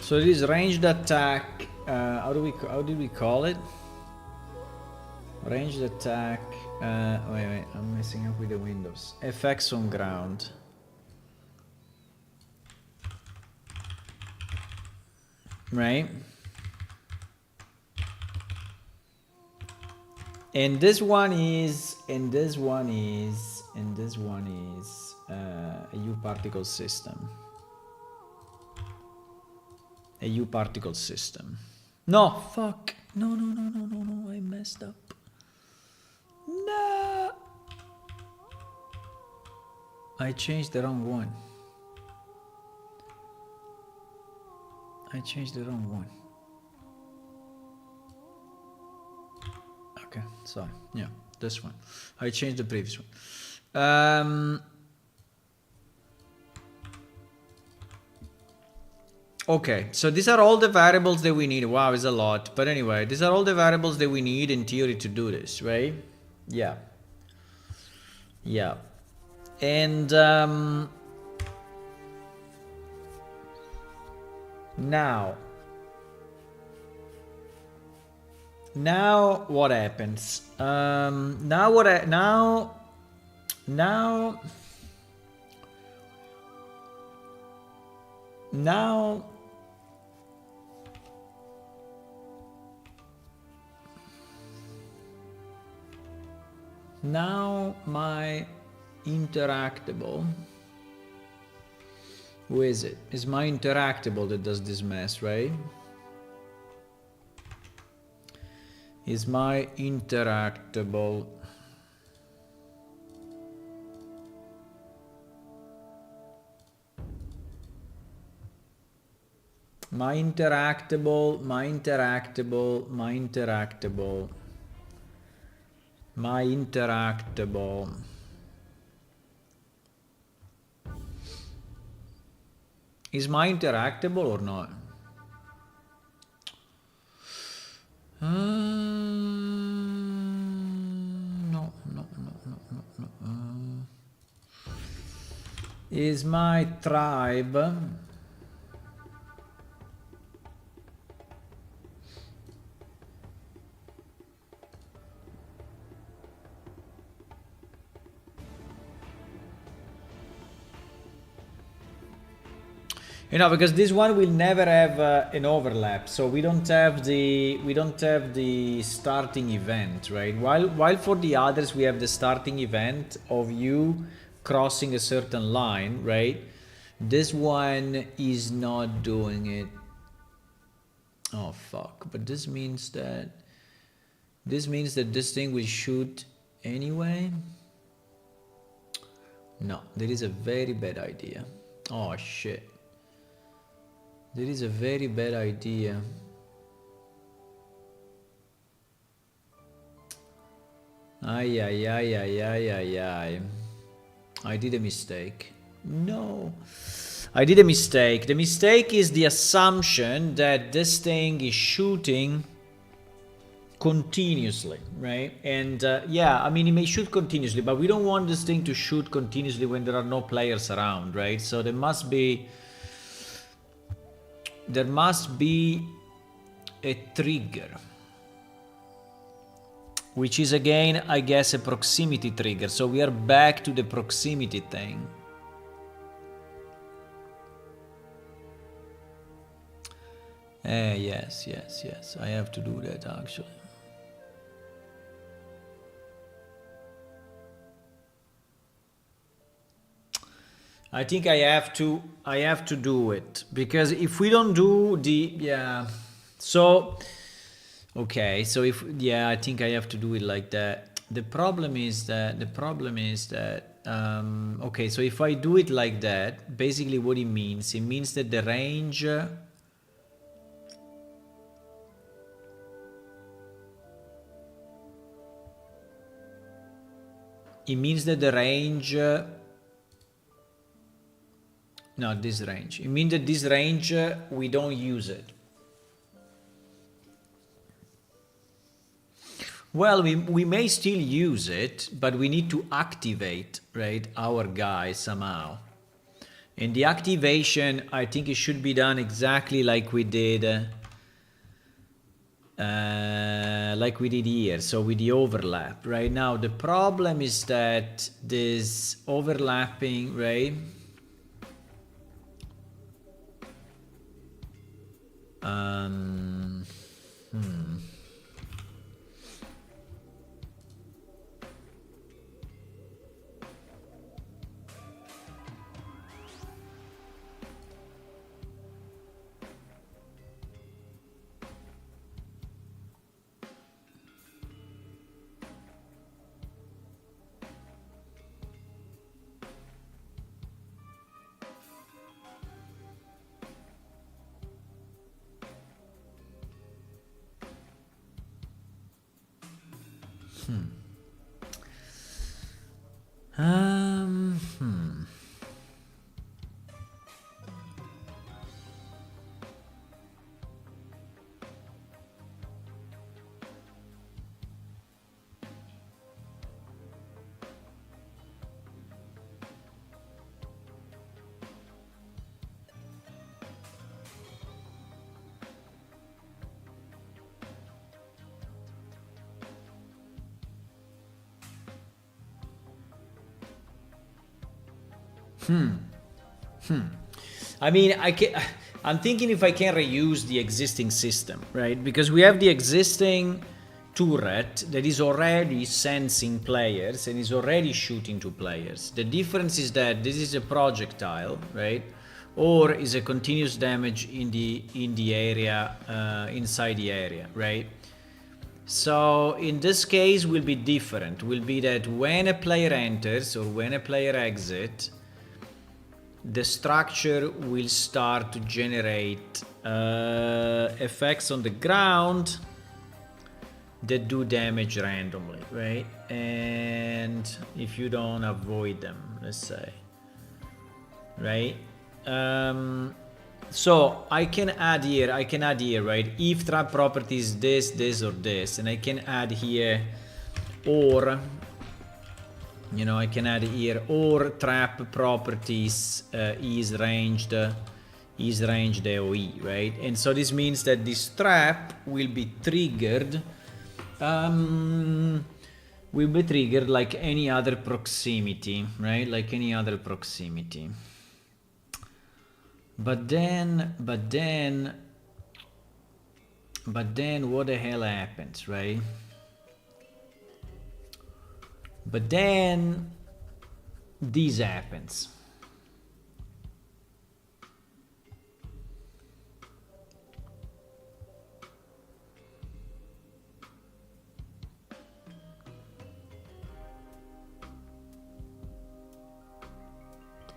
so it is ranged attack. How did we call it? Ranged attack. Wait, I'm messing up with the windows. Effects on ground. Right. And this one is, and this one is, and this one is a U particle system. A U particle system. No, fuck. No, I messed up. No. I changed the wrong one. I changed the wrong one. Okay, sorry. Yeah, this one. I changed the previous one. Okay, so these are all the variables that we need. Wow, it's a lot. But anyway, these are all the variables that we need in theory to do this, right? Yeah. Yeah. And now what happens? Now my interactable, who is it? It's my interactable that does this mess, right? Is my interactable. My interactable. Is my interactable or not? No. Is my tribe because this one will never have an overlap, so we don't have the starting event, right? While for the others we have the starting event of you crossing a certain line, right? This one is not doing it. Oh fuck! But this means that this thing will shoot anyway. No, that is a very bad idea. Oh shit. That is a very bad idea. Ay. I did a mistake. No. I did a mistake. The mistake is the assumption that this thing is shooting continuously, right? And yeah, I mean, it may shoot continuously, but we don't want this thing to shoot continuously when there are no players around, right? So there must be a trigger, which is again, I guess, a proximity trigger. So we are back to the proximity thing. Yes, I have to do that actually. I think I have to do it, because if we don't do the, yeah, so okay, so if, yeah, I think I have to do it like that. The problem is that okay, so if I do it like that, basically what it means that the range not this range. It means that this range, we don't use it. Well, we may still use it, but we need to activate, right, our guy somehow. And the activation, I think it should be done exactly like we did here, so with the overlap. Right now, the problem is that this overlapping, right? I mean, I'm thinking if I can reuse the existing system, right? Because we have the existing turret that is already sensing players and is already shooting to players. The difference is that this is a projectile, right? Or is a continuous damage in the area, inside the area, right? So in this case will be different. Will be that when a player enters or when a player exits, the structure will start to generate effects on the ground that do damage randomly, right? And if you don't avoid them, let's say, right? So I can add here, right? If trap property is this or this, and I can add here, or you know, I can add here, or trap properties is ranged AoE, right? And so this means that this trap will be triggered like any other proximity, right? Like any other proximity. But then what the hell happens, right? But then this happens.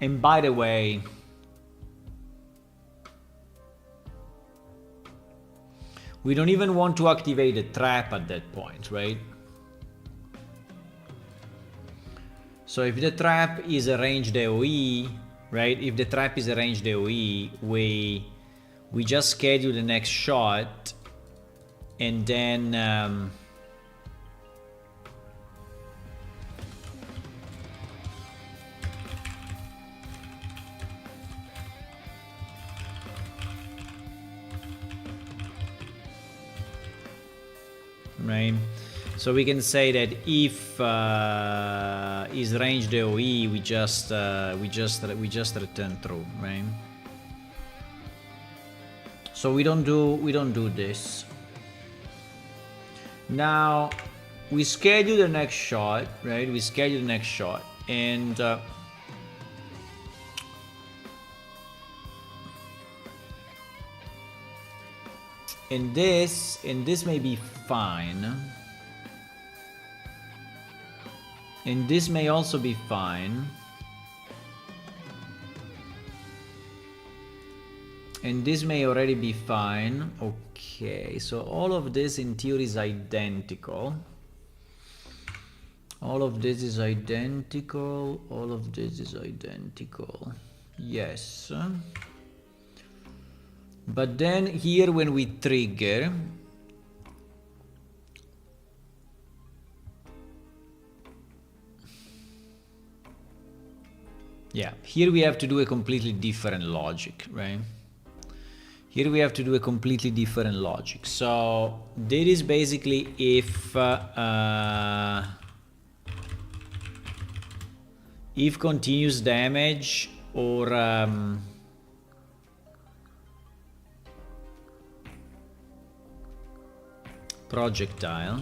And by the way, we don't even want to activate the trap at that point, right? So if the trap is a ranged AoE, right? If the trap is a ranged AoE, we just schedule the next shot, and then right? So we can say that if is ranged AoE, we just return true, right? So we don't do this. Now we schedule the next shot, right? We schedule the next shot, and this may be fine, and this may also be fine, and this may already be fine. Okay, so all of this in theory is identical. All of this is identical. All of this is identical. Yes. But then here when we trigger, yeah, here we have to do a completely different logic, right? Here we have to do a completely different logic. So that is basically if continuous damage or projectile,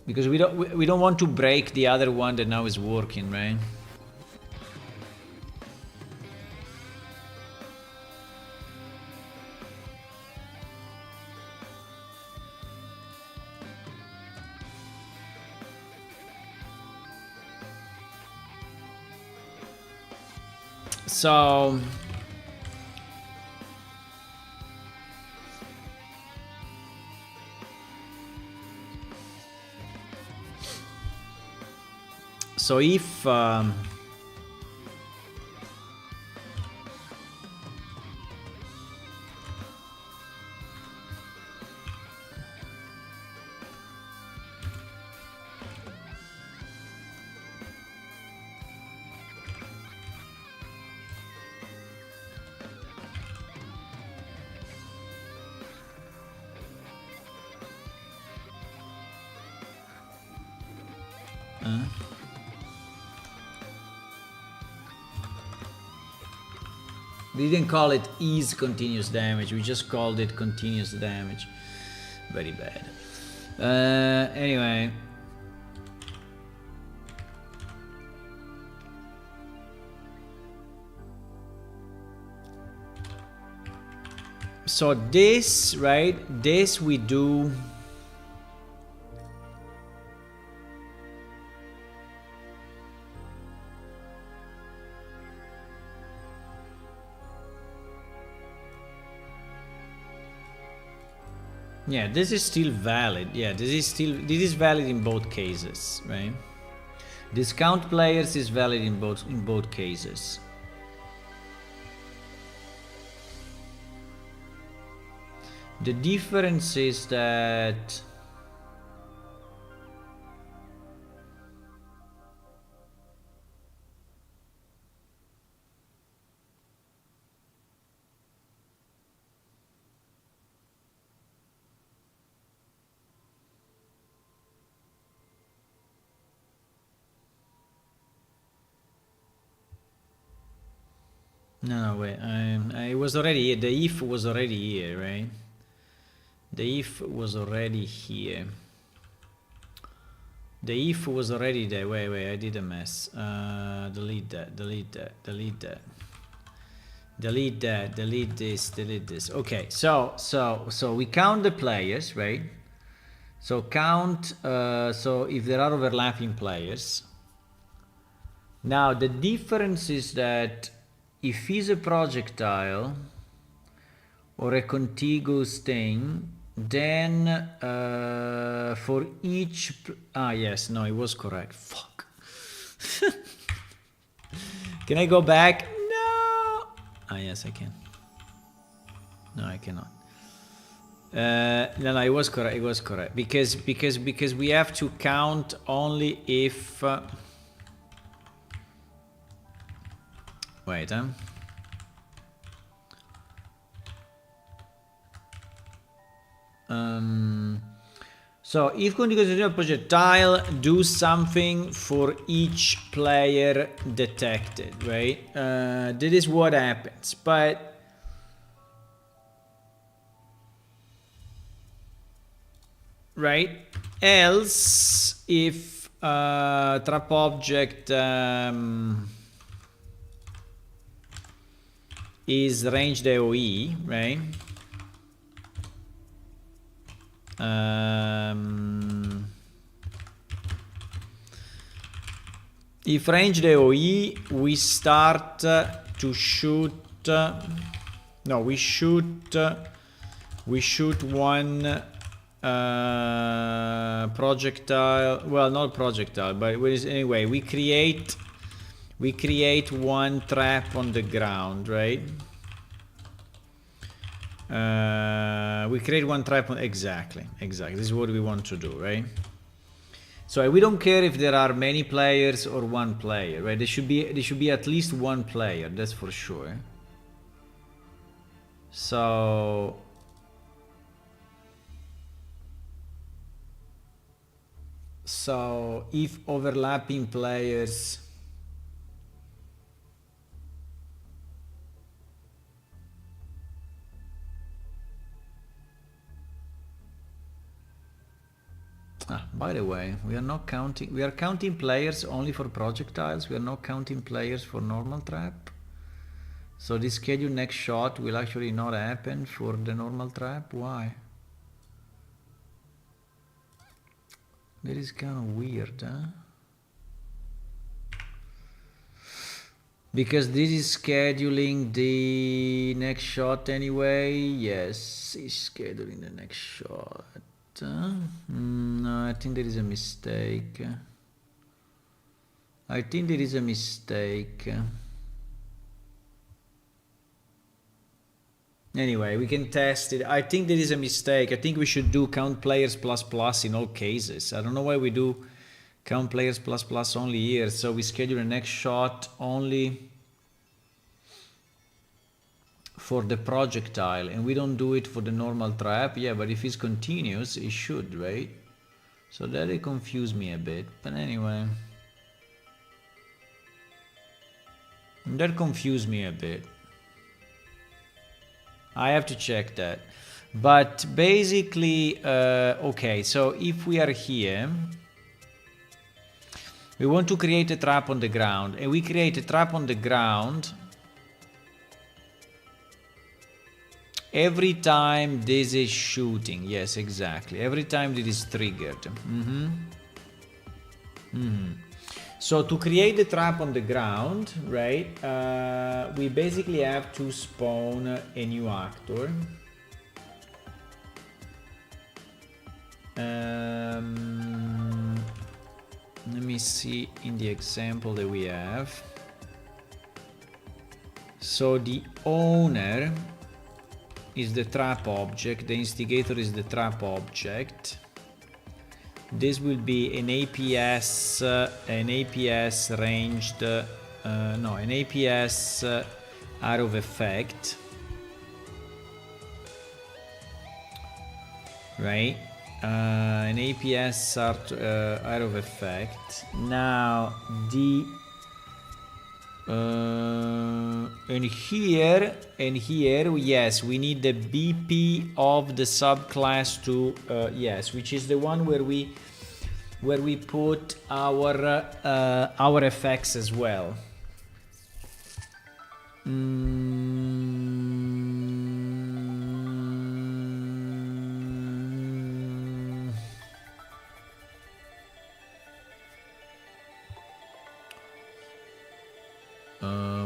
because we don't want to break the other one that now is working, right? So if we didn't call it ease continuous damage, we just called it continuous damage. Very bad. Anyway. So this, right, this we do. Yeah, this is still valid. Yeah, this is valid in both cases, right? Discount players is valid in both cases. The difference is that no, wait, I was already here. The if was already here, right? The if was already here. The if was already there. Wait, I did a mess. Delete that, delete that, delete that. Delete that, delete this. Okay, so we count the players, right? So count, so if there are overlapping players. Now the difference is that if he's a projectile or a contiguous thing, Then for each yes, no, it was correct. Fuck. Can I go back? No. Yes, I can. No, I cannot. No, it was correct. It was correct because we have to count only if. Wait, So if continuous a projectile, do something for each player detected, right? That is what happens, but right? Else, if trap object is ranged AoE, right? If ranged AoE, we start to shoot. No, we shoot one projectile. Well, not projectile, but anyway, we create one trap on the ground, right? We create one trap on exactly. This is what we want to do, right? So we don't care if there are many players or one player, right? There should be at least one player, that's for sure. So if overlapping players by the way, we are counting players only for projectiles. We are not counting players for normal trap. So this schedule next shot will actually not happen for the normal trap. Why? That is kind of weird, huh? Because this is scheduling the next shot anyway. Yes, it's scheduling the next shot. No, I think there is a mistake. Anyway, we can test it. I think there is a mistake. I think we should do count players plus plus in all cases. I don't know why we do count players plus plus only here. So we schedule the next shot only for the projectile and we don't do it for the normal trap. Yeah, but if it's continuous, it should, right? So that it confused me a bit. But anyway, that confused me a bit. I have to check that. But basically, okay, so if we are here, we want to create a trap on the ground, and we create a trap on the ground every time this is shooting. Yes, exactly. Every time it is triggered. So to create the trap on the ground, right, we basically have to spawn a new actor. Let me see in the example that we have. So the owner is the trap object, the instigator is the trap object. This will be an APS ranged, an APS out of effect, right? An APS out of effect. Now the and here, yes, we need the BP of the subclass to yes, which is the one where we put our effects as well.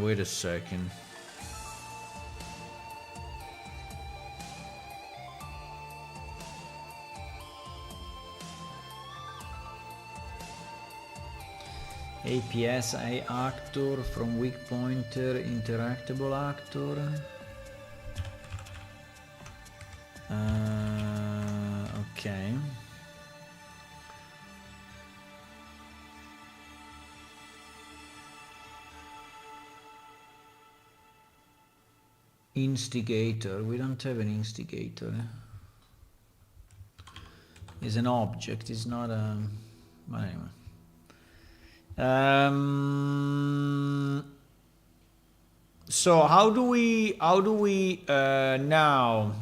Wait a second. APS actor from weak pointer interactable actor. Okay. Instigator. We don't have an instigator. It's an object. It's not a. But anyway. So how do we now?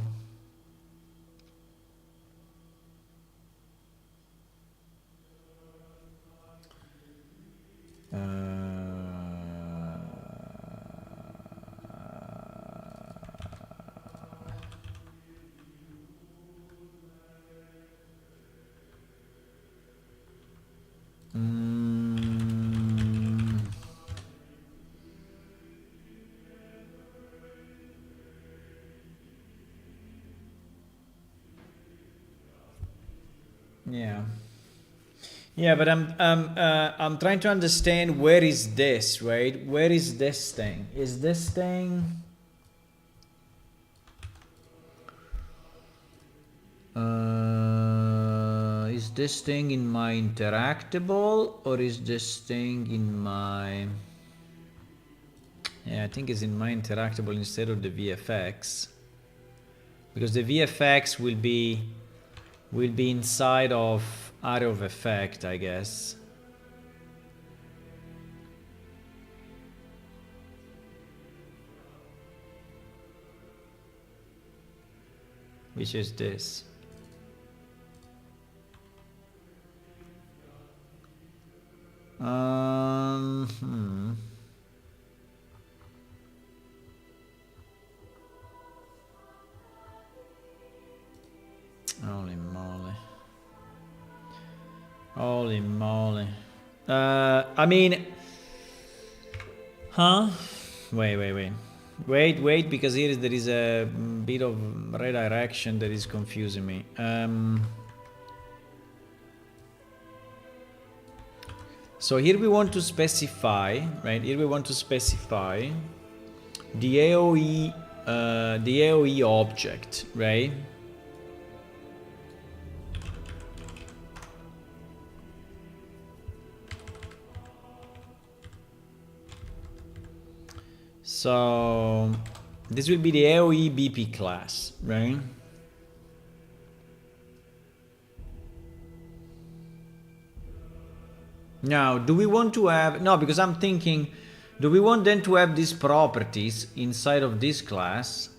Yeah. Yeah, but I'm trying to understand where is this, right? Where is this thing? Is this thing? Is this thing in my interactable or is this thing in my? Yeah, I think it's in my interactable instead of the VFX, because the VFX will be inside of area of effect, I guess. Which is this. Holy moly. Holy moly. I mean, huh? Wait, because here there is a bit of redirection that is confusing me. So here we want to specify, right? Here we want to specify the AoE object, right? So this will be the AoE BP class, right? Now, do we want to have, no, because I'm thinking, do we want then to have these properties inside of this class?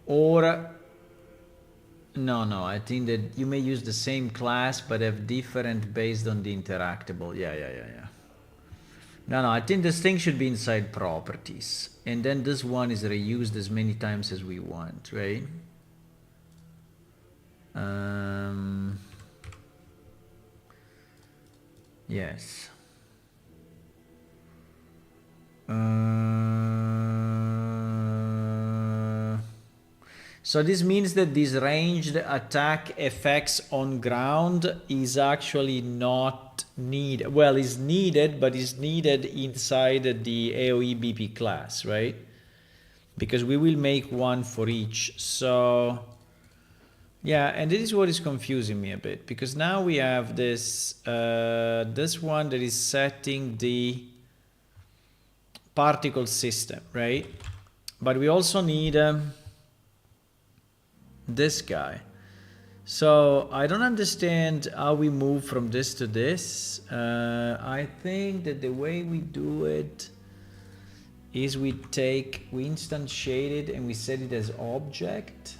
Or, no, I think that you may use the same class, but have different based on the interactable. Yeah. No, I think this thing should be inside properties. And then this one is reused as many times as we want, right? Yes. So this means that this ranged attack effects on ground is actually not needed. Well, is needed, but is needed inside the AoE BP class, right? Because we will make one for each. So yeah, and this is what is confusing me a bit, because now we have this this one that is setting the particle system, right? But we also need this guy. So I don't understand how we move from this to this. I think that the way we do it is we instantiate it and we set it as object.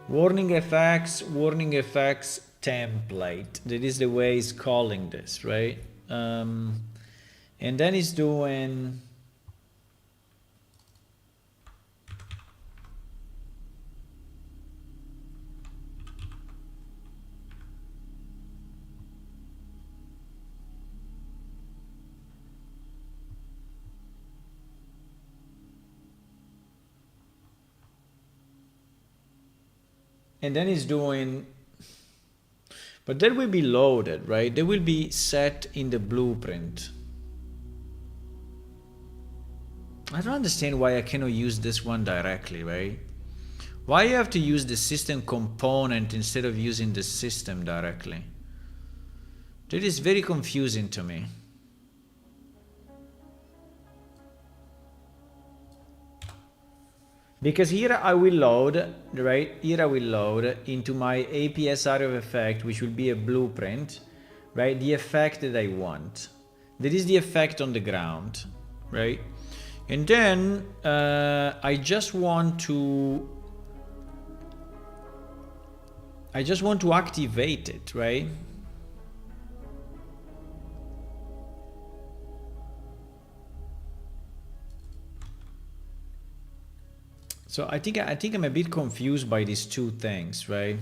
Warning effects template. That is the way it's calling this, right? And then it's doing and then it's doing, but that will be loaded, right? They will be set in the blueprint. I don't understand why I cannot use this one directly, right? Why you have to use the system component instead of using the system directly? That is very confusing to me. Because here I will load, right? Here I will load into my APS area of effect, which will be a blueprint, right? The effect that I want. That is the effect on the ground, right? And then I just want to activate it, right? So I think I'm a bit confused by these two things, right?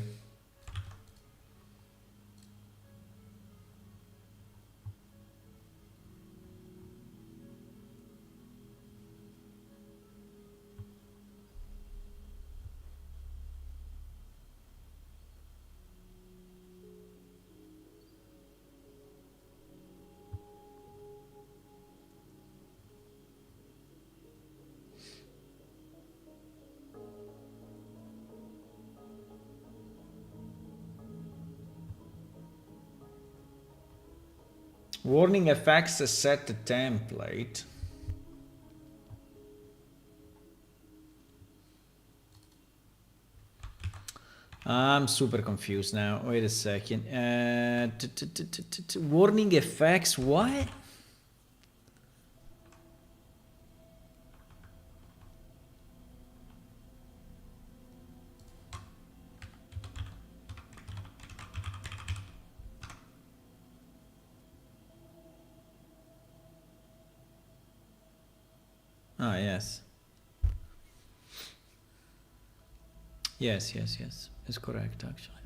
Warning effects set the template. I'm super confused now. Wait a second. Warning effects, what? Ah, yes. Yes. It's correct, actually.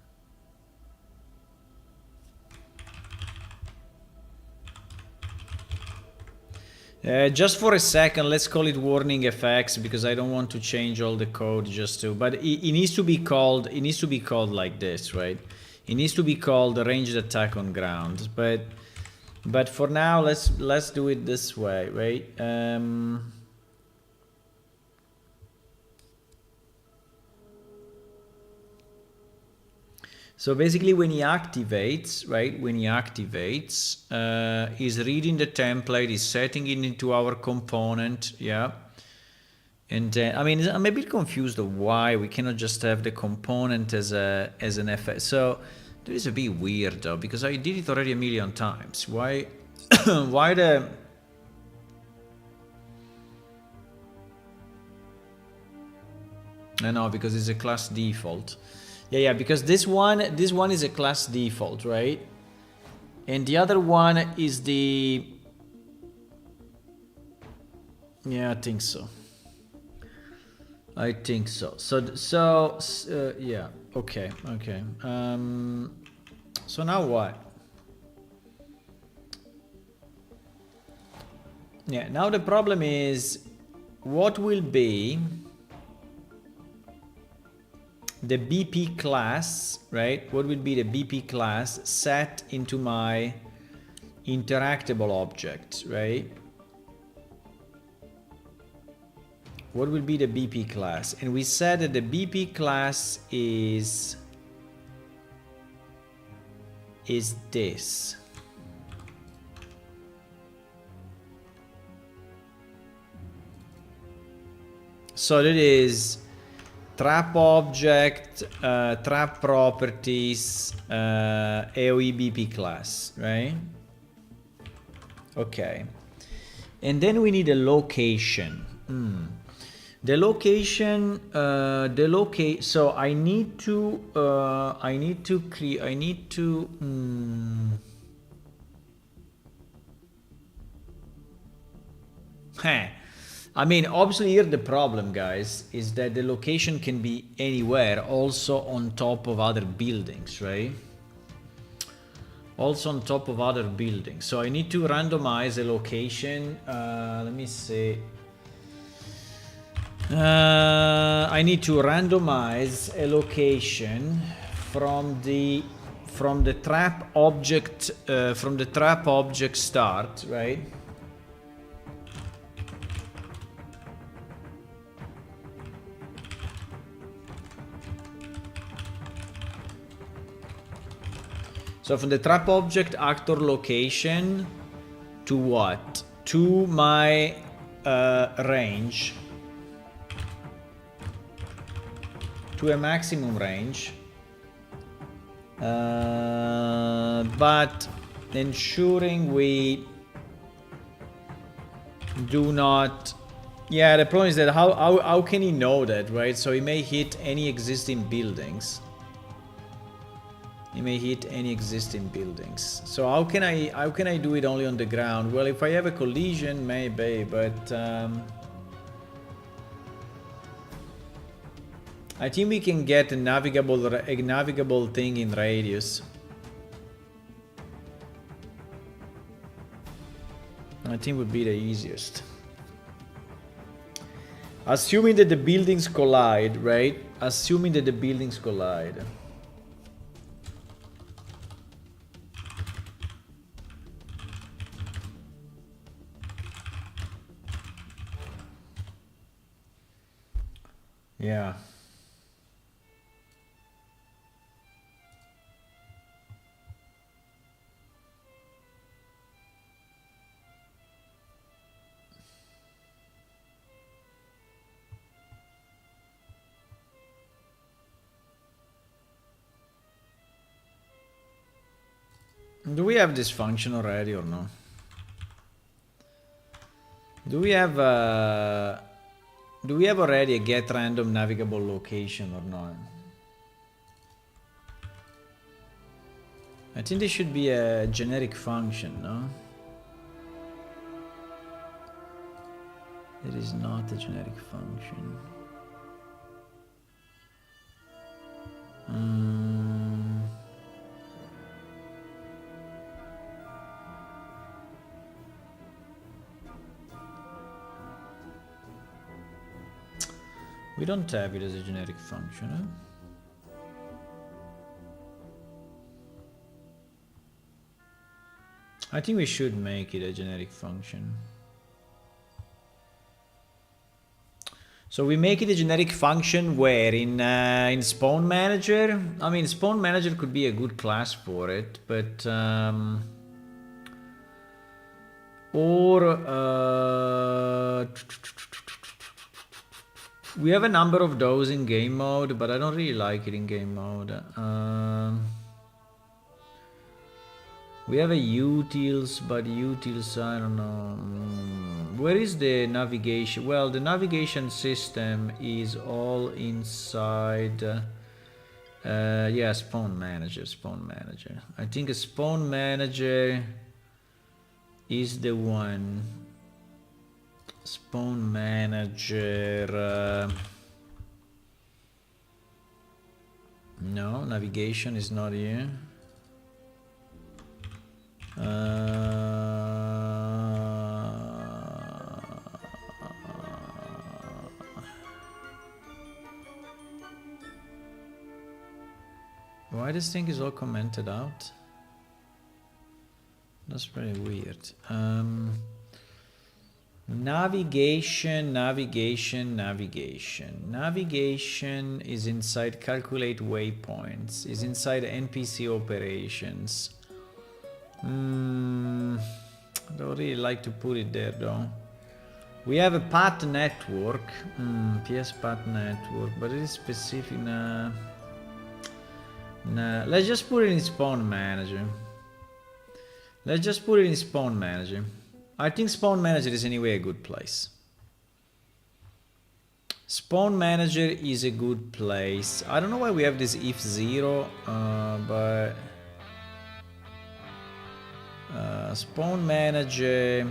Just for a second, let's call it warning effects because I don't want to change all the code just to. But it needs to be called. It needs to be called like this, right? It needs to be called ranged attack on ground. But for now, let's do it this way, right? So basically when he activates, right, when he activates, he's reading the template, he's setting it into our component, yeah. And I mean, I'm a bit confused of why we cannot just have the component as an effect. So that is a bit weird though, because I did it already a million times. Why, why the... No, because it's a class default. Yeah, because this one is a class default, right? And the other one is the... Yeah, I think so. So yeah, okay. So now what? Yeah, now the problem is what will be the BP class, right? What will be the BP class set into my interactable object, right? What will be the BP class? And we said that the BP class is this. So that is trap object, trap properties, AoE BP class, right? Okay. And then we need a location. The location, so I need to create, I mean, obviously here the problem, guys, is that the location can be anywhere, also on top of other buildings, right? Also on top of other buildings. So I need to randomize a location. Let me see. I need to randomize a location from the trap object start, right? So from the trap object actor location to what? To my range. To a maximum range. But ensuring we do not... Yeah, the problem is that how can he know that, right? So he may hit any existing buildings. He may hit any existing buildings. So how can I do it only on the ground? Well, if I have a collision, maybe, but I think we can get a navigable thing in radius. I think would be the easiest. Assuming that the buildings collide, right? Assuming that the buildings collide. Yeah. Do we have this function already or no? Do we have already a get random navigable location or not? I think this should be a generic function, no? It is not a generic function. We don't have it as a generic function, huh? I think we should make it a generic function. So we make it a generic function where in Spawn Manager. I mean, Spawn Manager could be a good class for it, but we have a number of those in game mode, but I don't really like it in game mode. We have a utils, but utils, I don't know. Where is the navigation? Well, the navigation system is all inside. Yeah, Spawn Manager. I think a Spawn Manager is the one. Spawn Manager. No, navigation is not here. Why this thing is all commented out? That's pretty weird. Navigation is inside calculate waypoints, is inside NPC operations. I don't really like to put it there though. We have a path network, PS path network, but it is specific. Nah, let's just put it in Spawn Manager. I think Spawn Manager is anyway a good place. Spawn Manager is a good place. I don't know why we have this if 0, but Spawn Manager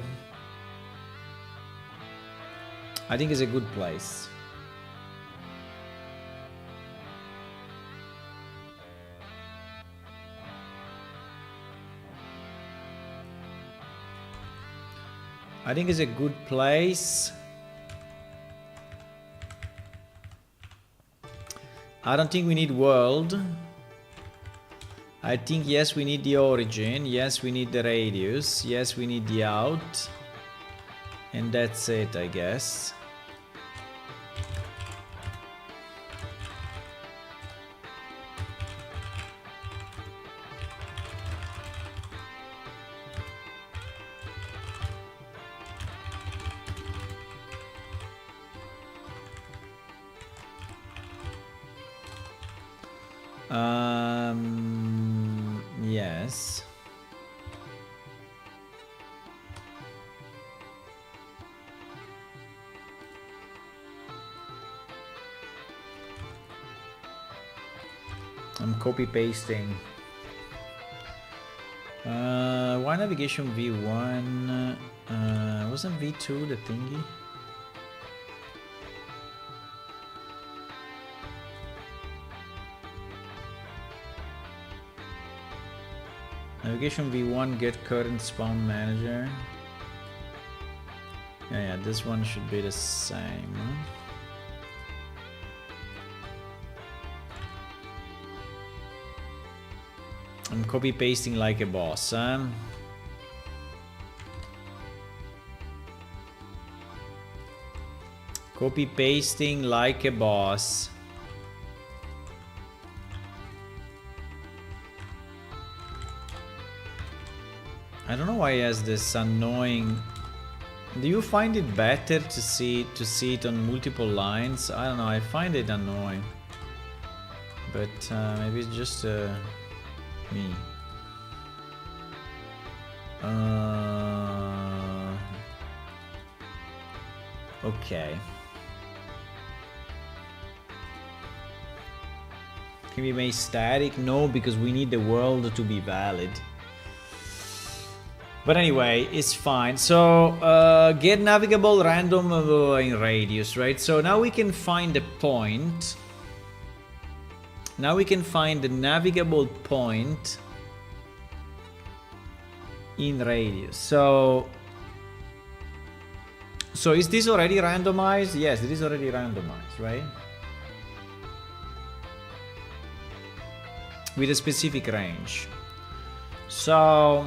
I think is a good place. I think it's a good place. I don't think we need world. I think yes, we need the origin. Yes, we need the radius. Yes, we need the out. And that's it, I guess. Yes. I'm copy pasting. Why navigation V1? Wasn't V2 the thingy? Navigation V1 get current spawn manager. Yeah, this one should be the same. I'm copy pasting like a boss, huh? Copy pasting like a boss. I don't know why he has this annoying. Do you find it better to see it on multiple lines? I don't know. I find it annoying, but maybe it's just me. Okay. Can we make static? No, because we need the world to be valid. But anyway, it's fine. So get navigable random in radius, right? So now we can find a point. Now we can find the navigable point in radius. So is this already randomized? Yes, it is already randomized, right? With a specific range. So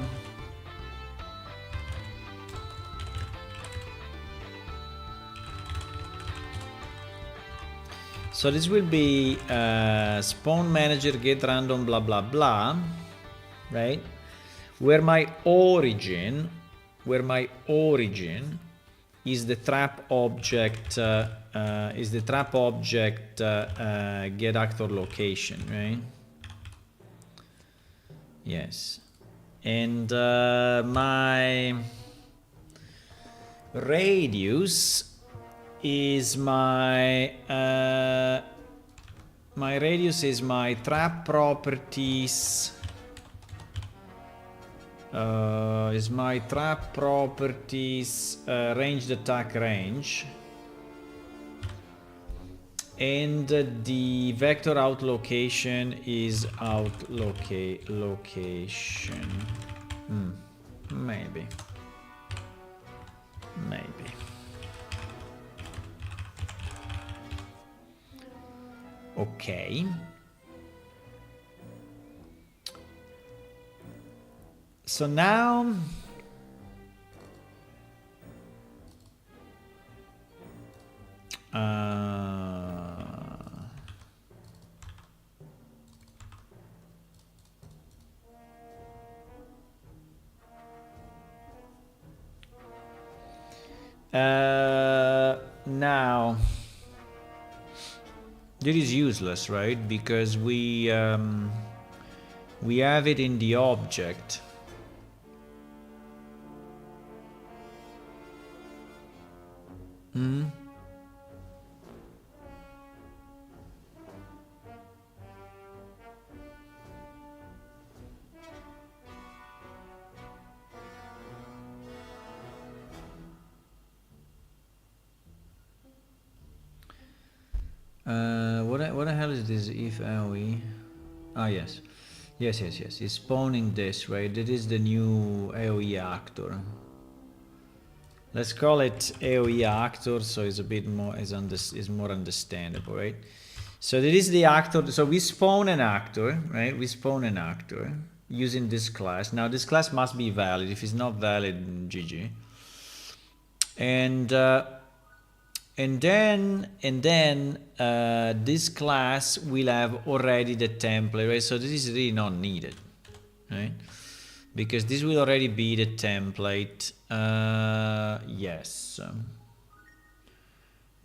this will be spawn manager get random blah blah blah, right? Where my origin is the trap object get actor location, right? Yes, and my radius is my radius is my trap properties ranged attack range, and the vector out location is out location. Maybe. Okay. So now now it is useless, right? Because we have it in the object. What the hell is this if AoE? Ah, yes. It's spawning this, right? That is the new AoE actor. Let's call it AoE actor, so it's a bit more is more understandable, right? So that is the actor. So we spawn an actor, right? We spawn an actor using this class. Now this class must be valid. If it's not valid, GG. And then this class will have already the template, right? So this is really not needed, right? Because this will already be the template. Yes.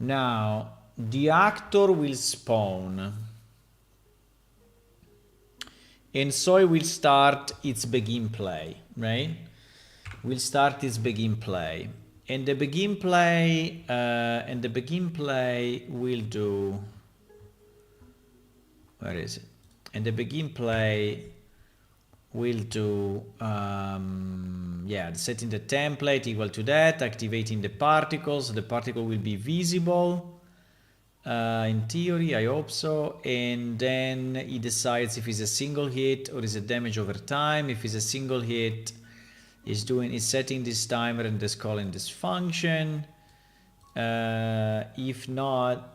Now the actor will spawn, and so it will start its begin play, right? Will start its begin play. And the begin play will do, where is it? And the begin play will do, yeah, setting the template equal to that, activating the particles. The particle will be visible. In theory, I hope so. And then he decides if it's a single hit or is it damage over time. If it's a single hit, is setting this timer and just calling this function. If not,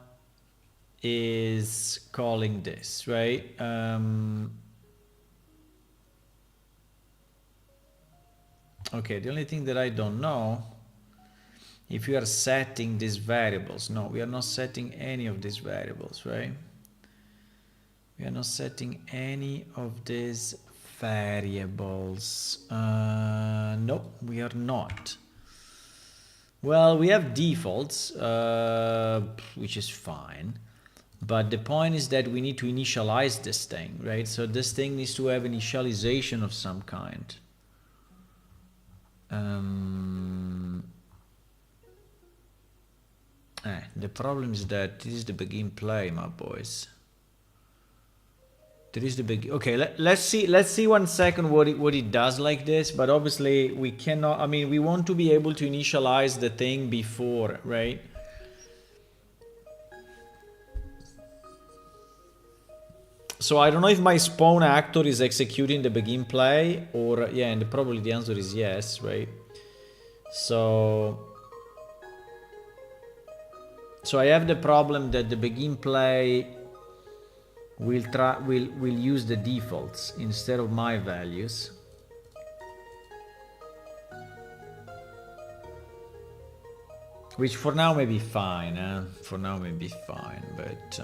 is calling this, right? Okay, the only thing that I don't know, if you are setting these variables. No, we are not setting any of these variables, right? We are not setting any of these variables. No, we are not. Well, we have defaults, which is fine. But the point is that we need to initialize this thing, right? So this thing needs to have initialization of some kind. The problem is that this is the begin play, my boys. There is the big. Okay, let's see 1 second what it does like this. But obviously we cannot. I mean, we want to be able to initialize the thing before, right? So I don't know if my spawn actor is executing the begin play or yeah, and probably the answer is yes, right? So I have the problem that the begin play will use the defaults instead of my values. Which for now may be fine, For now may be fine, but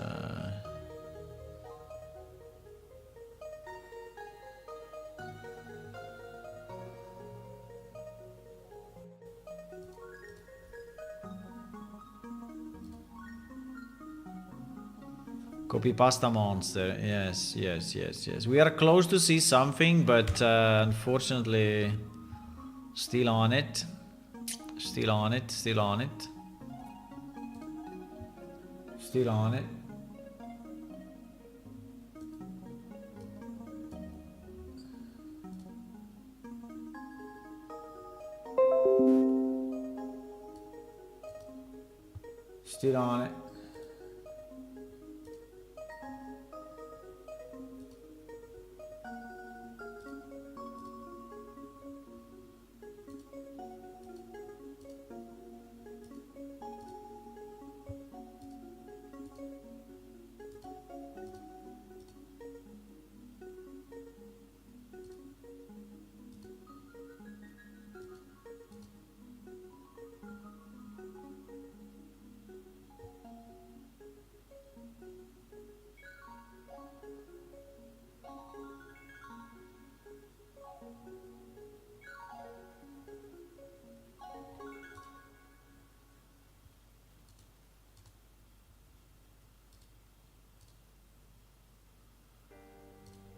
copy pasta monster. Yes. We are close to see something, but unfortunately, still on it. Still on it. Still on it. Still on it. Still on it.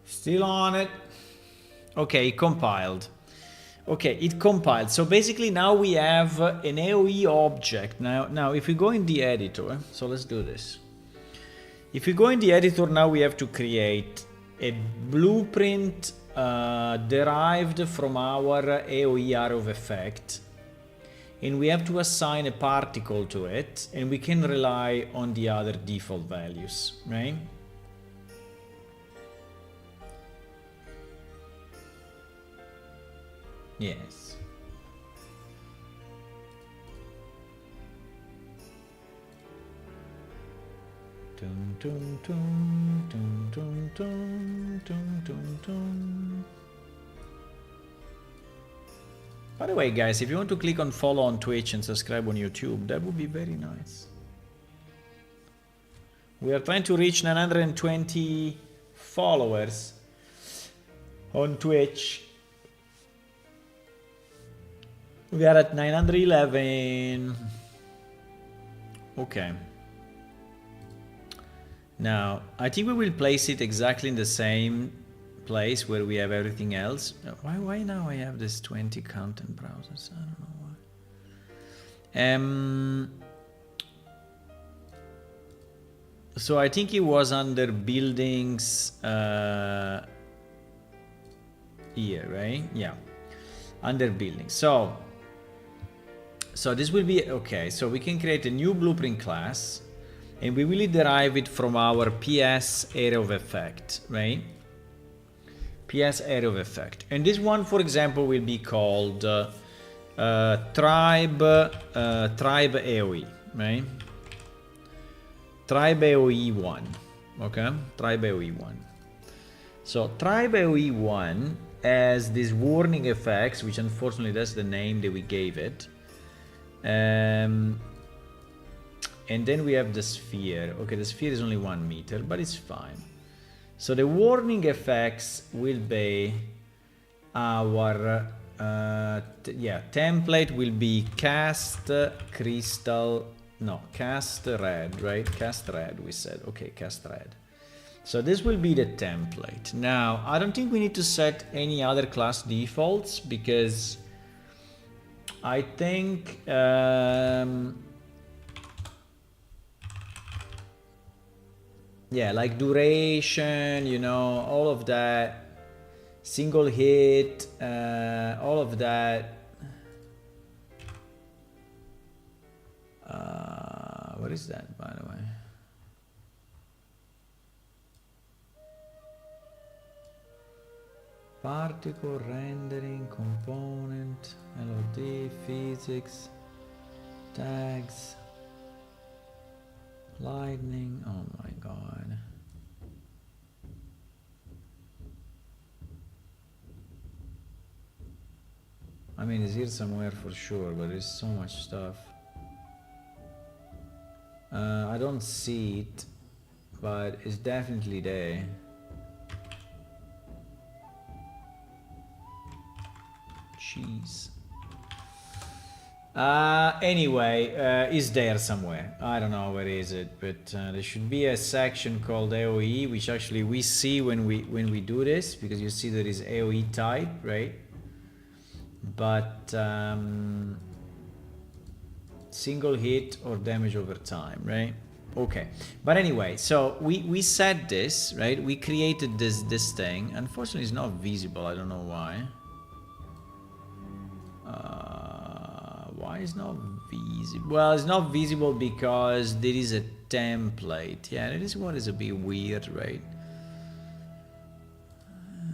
Still on it. Okay, it compiled. Okay, it compiled. So basically now we have an AoE object. Now if we go in the editor, so let's do this. If we go in the editor, now we have to create a blueprint derived from our AoE arrow of effect. And we have to assign a particle to it, and we can rely on the other default values, right? Yes. Dun, dun, dun, dun, dun, dun, dun, dun, dun. By the way, guys, if you want to click on follow on Twitch and subscribe on YouTube, that would be very nice. We are trying to reach 920 followers on Twitch. We are at 911. Okay. Now, I think we will place it exactly in the same place where we have everything else. Why now I have this 20 content browsers? I don't know why. So I think it was under buildings here, right? Yeah, under buildings. So this will be okay. So we can create a new blueprint class, and we will derive it from our PS area of effect, right? PS area of effect, and this one, for example, will be called tribe AoE, right? Tribe AoE 1, okay? Tribe AoE 1. So Tribe AoE 1 has these warning effects, which unfortunately that's the name that we gave it. And then we have the sphere. Okay, the sphere is only 1 meter, but it's fine. So the warning effects will be our template will be cast crystal. No, cast red, right? Cast red, we said. Okay, cast red. So this will be the template. Now, I don't think we need to set any other class defaults because I think yeah, like duration, you know, all of that, single hit, all of that. What is that, by the way? Particle rendering, component, LOD, physics, tags, lightning. Oh my god. I mean, it's here somewhere for sure, but there's so much stuff. I don't see it, but it's definitely there. Jeez. Anyway, it's there somewhere. I don't know where is it, but there should be a section called AoE, which actually we see when we do this, because you see there is AoE type, right? But single hit or damage over time, right? Okay, but anyway, so we set this, right? We created this thing. Unfortunately, it's not visible. I don't know why. Why is not visible? Well, it's not visible because there is a template. Yeah, that is what is a bit weird, right?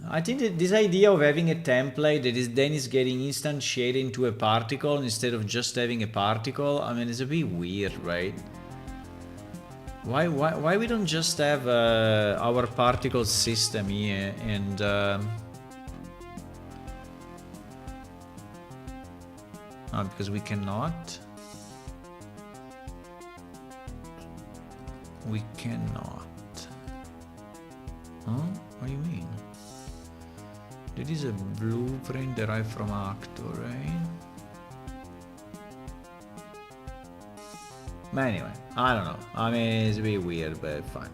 I think that this idea of having a template that is then is getting instantiated into a particle instead of just having a particle, I mean, it's a bit weird, right? Why we don't just have our particle system here and because we cannot. We cannot. Huh? What do you mean? That is a blueprint derived from Actor, right? But anyway, I don't know. I mean, it's a bit weird, but fine.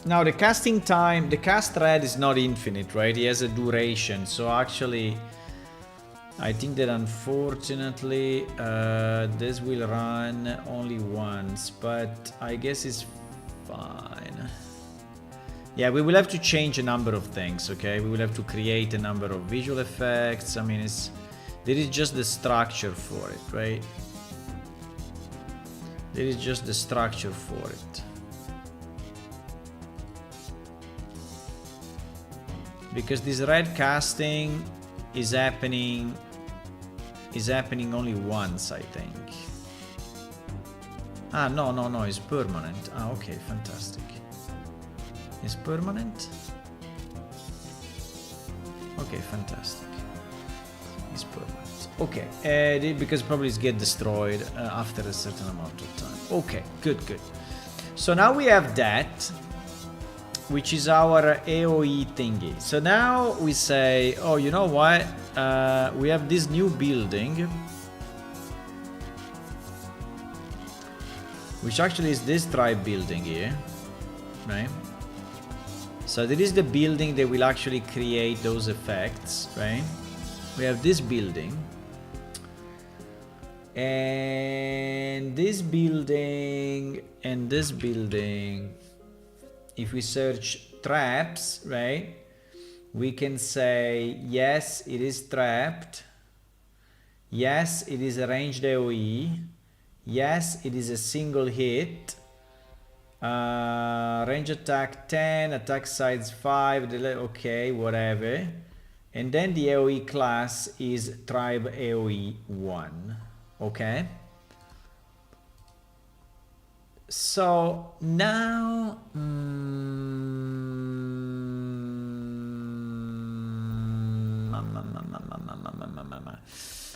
Now the casting time, the cast red is not infinite, right? He has a duration. So actually, I think that unfortunately, this will run only once, but I guess it's fine. Yeah, we will have to change a number of things, okay? We will have to create a number of visual effects. I mean, there is just the structure for it, right? There is just the structure for it. Because this red casting is happening is happening only once, I think. Ah, no, it's permanent. Ah, okay, fantastic. It's permanent? Okay, fantastic. It's permanent. Okay, because probably it's get destroyed after a certain amount of time. Okay, good. So now we have that, which is our AoE thingy. So now we say, oh, you know what? We have this new building, which actually is this tribe building here, right? So there is the building that will actually create those effects, right? We have this building. And this building and this building, if we search traps, right? We can say, yes, it is trapped. Yes, it is a ranged AoE. Yes, it is a single hit. Range attack 10, attack size 5, okay, whatever. And then the AoE class is tribe AoE 1. Okay. So now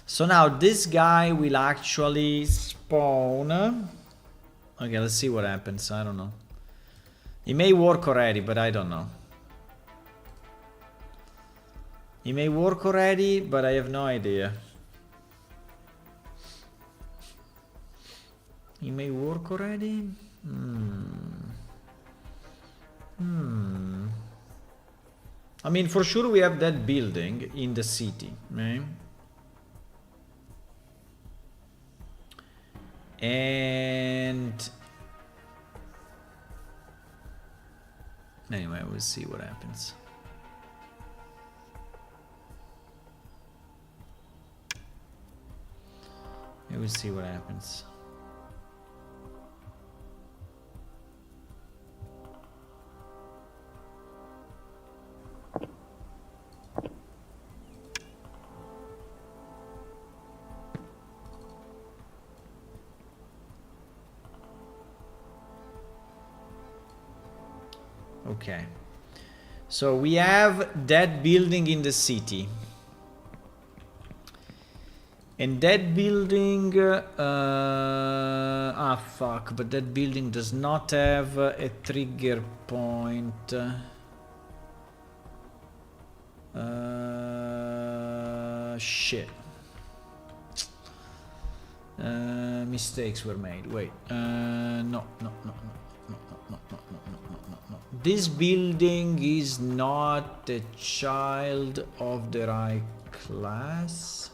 so now this guy will actually spawn. Okay, let's see what happens. I don't know. It may work already, but I don't know. It may work already, but I have no idea. It may work already. I mean, for sure we have that building in the city, right? And anyway, we'll see what happens. We'll see what happens. Okay, so we have that building in the city, and that building fuck, but that building does not have a trigger point. Shit. Mistakes were made. Wait, no. This building is not a child of the right class.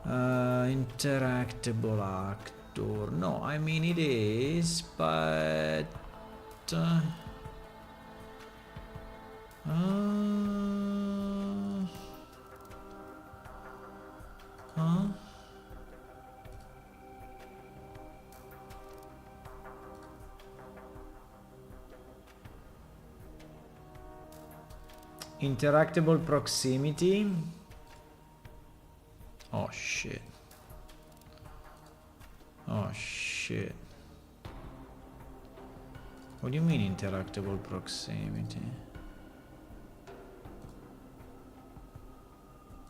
Interactable actor. No, I mean it is, but huh? Interactable proximity. Oh shit. Oh shit. What do you mean interactable proximity?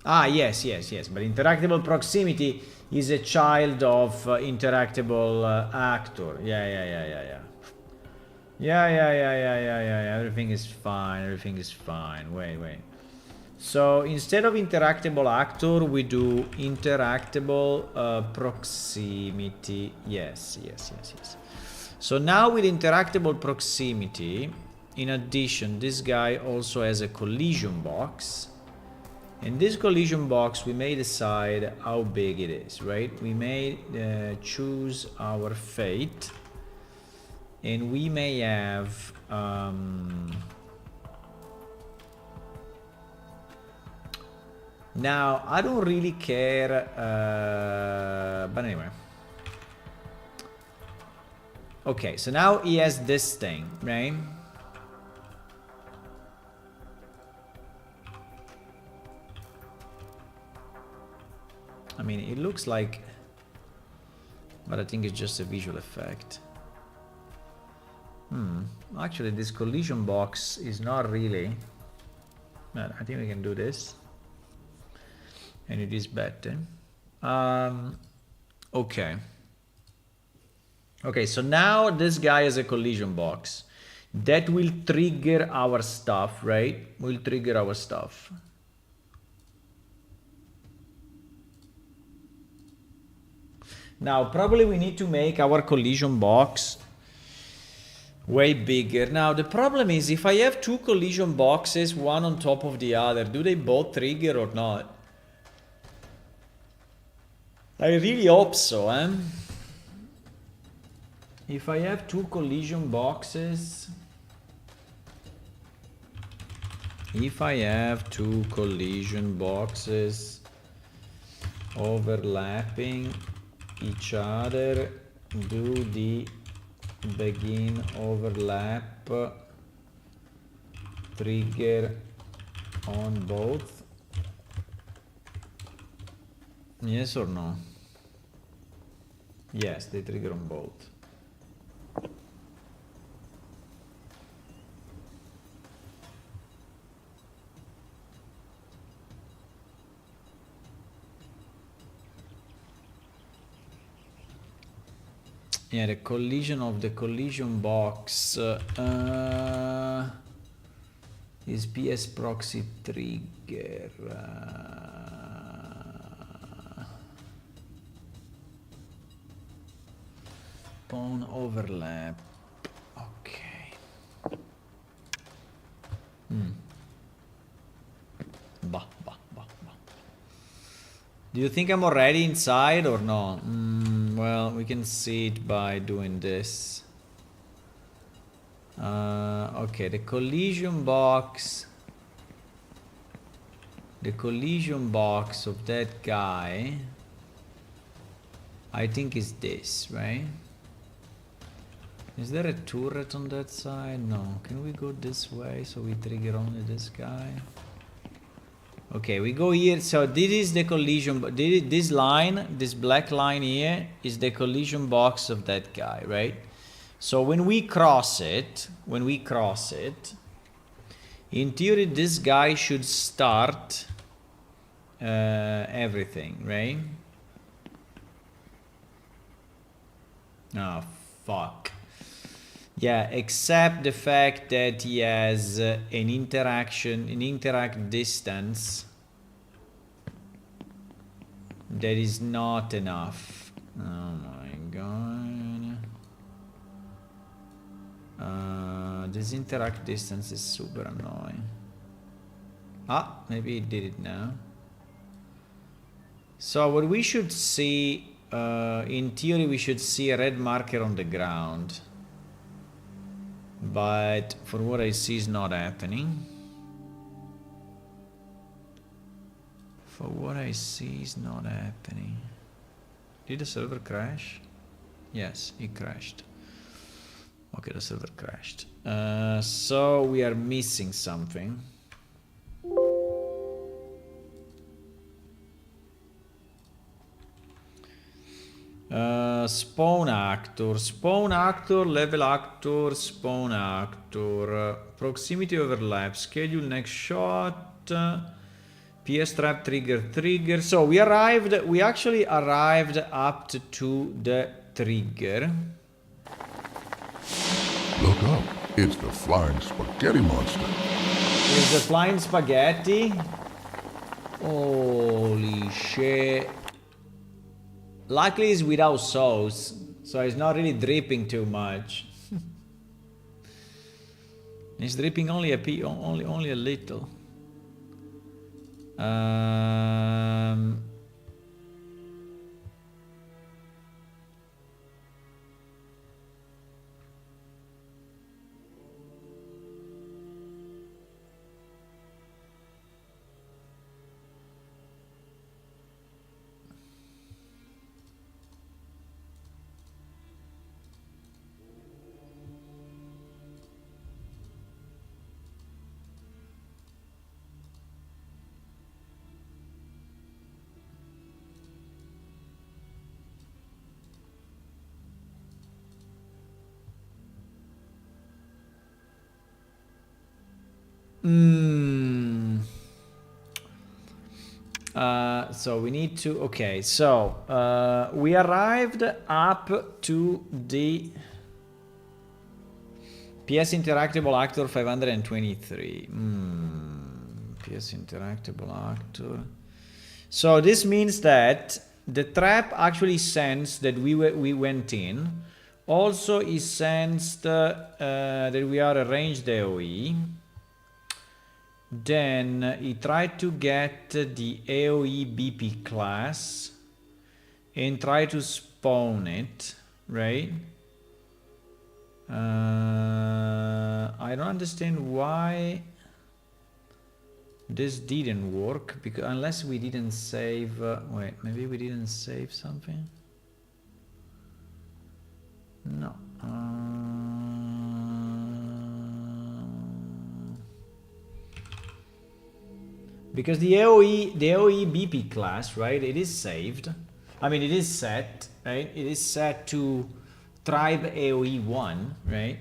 Ah, yes. But interactable proximity is a child of interactable actor. Yeah. Everything is fine. Wait. So instead of interactable actor, we do interactable proximity. Yes. So now with interactable proximity, in addition, this guy also has a collision box. In this collision box, we may decide how big it is, right? We may choose our fate. And we may have now I don't really care, but anyway. Okay, so now he has this thing, right? mean, it looks like... But I think it's just a visual effect. Actually, this collision box is not really... Well, I think we can do this. And it is better. Okay. Okay, so now this guy has a collision box. That will trigger our stuff, right? Will trigger our stuff. Now, probably we need to make our collision box way bigger. Now, the problem is if I have two collision boxes, one on top of the other, do they both trigger or not? I really hope so, eh? If I have two collision boxes... If I have two collision boxes overlapping each other, do the begin overlap trigger on both? Yes or no? Yes, they trigger on both. Yeah, the collision of the collision box is PS proxy trigger. Pawn overlap. Okay. Bah. Do you think I'm already inside or no? Well, we can see it by doing this. Okay, the collision box. The collision box of that guy, I think is this, right? Is there a turret on that side? No. Can we go this way so we trigger only this guy? Okay, we go here. So this is the collision. This line, this black line here, is the collision box of that guy, right? So when we cross it, in theory, this guy should start everything, right? Oh, fuck. Yeah, except the fact that he has an interact distance that is not enough. Oh my god. This interact distance is super annoying. Ah, maybe it did it now. So what we should see, in theory, we should see a red marker on the ground. But for what I see is not happening. For what I see is not happening. Did the server crash? Yes, it crashed. Okay, the server crashed. So we are missing something. Spawn actor, level actor, spawn actor, proximity overlap, schedule next shot, PS trap trigger. So we actually arrived up to the trigger. Look up, it's the flying spaghetti monster. It's the flying spaghetti? Holy shit. Luckily it's without sauce, so it's not really dripping too much. It's dripping only a little. So we need to, okay, so we arrived up to the PS Interactable Actor 523. PS Interactable Actor. So this means that the trap actually sensed that we went in. Also, it sensed that we are a ranged AoE. Then he tried to get the AoE BP class and try to spawn it, right? I don't understand why this didn't work, because unless we didn't save, wait, maybe we didn't save something? No. Because the AoE BP class, right, it is saved. I mean, it is set, right? It is set to Tribe AoE 1, right?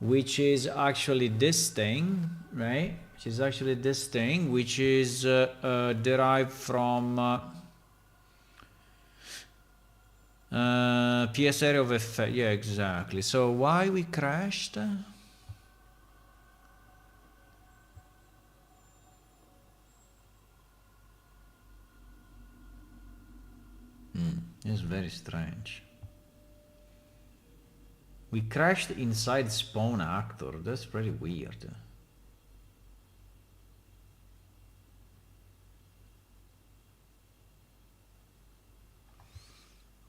Which is actually this thing, right? Which is actually this thing, which is derived from PS area of effect. Yeah, exactly. So why we crashed? It's very strange. We crashed inside spawn actor. That's pretty weird.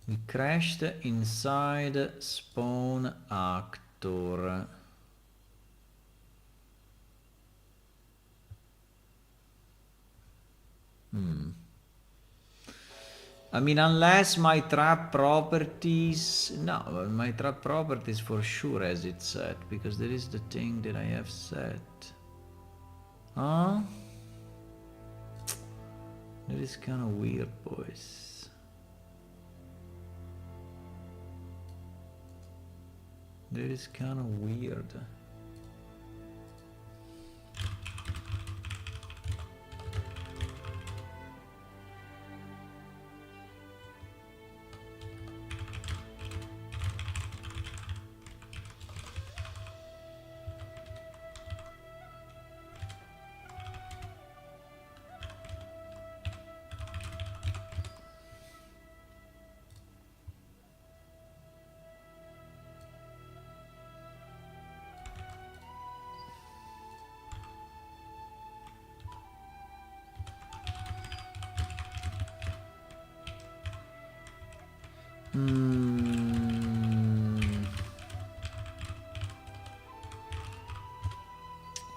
We crashed inside spawn actor. I mean, unless my trap properties... No, my trap properties for sure has it set, because there is the thing that I have set. Huh? That is kind of weird, boys. That is kind of weird.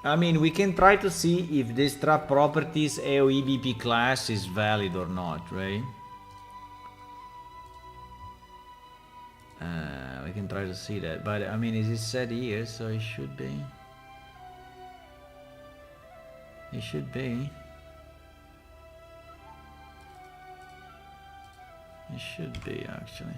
I mean, we can try to see if this trap properties AoE BP class is valid or not, right? We can try to see that, but I mean, is it set here? So it should be. It should be. It should be, actually.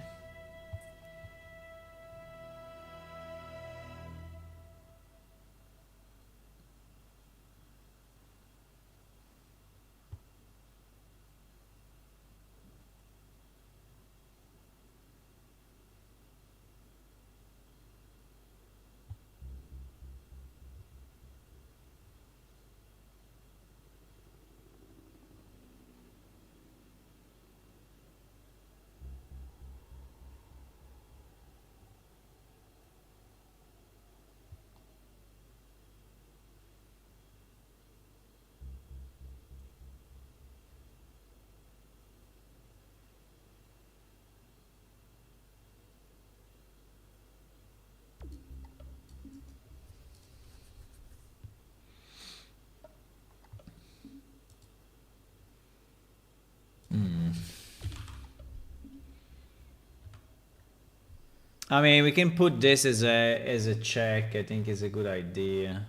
I mean, we can put this as a check. I think is a good idea.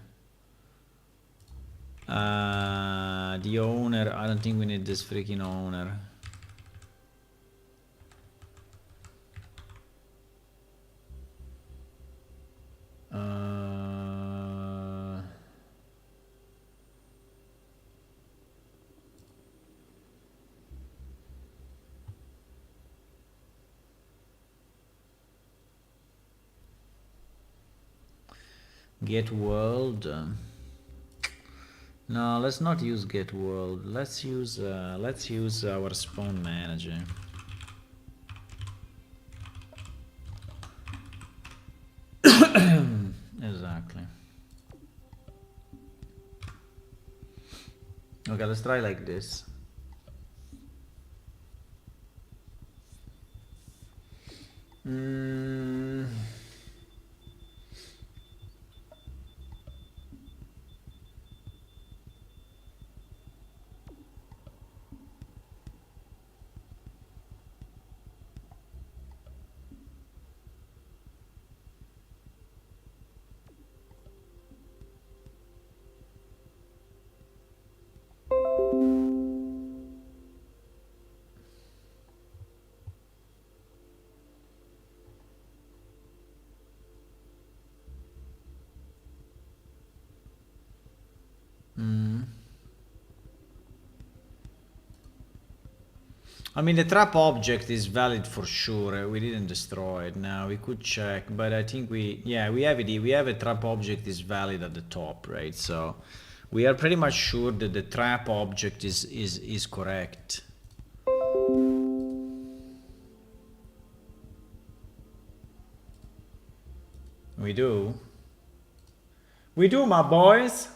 The owner. I don't think we need this freaking owner. Get world. No, let's not use get world. Let's use our spawn manager. Exactly. Okay, let's try like this. I mean, the trap object is valid for sure. We didn't destroy it. Now we could check, but I think we have it. We have a trap object is valid at the top, right? So we are pretty much sure that the trap object is correct. We do. We do, my boys.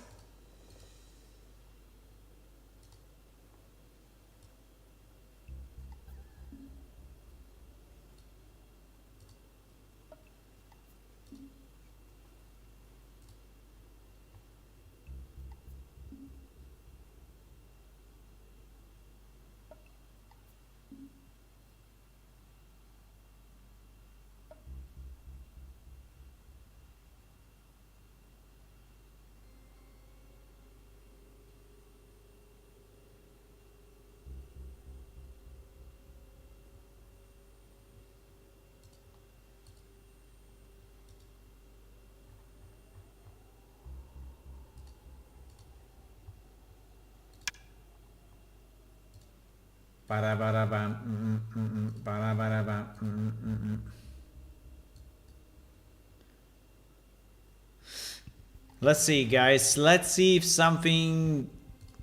Let's see, guys. Let's see if something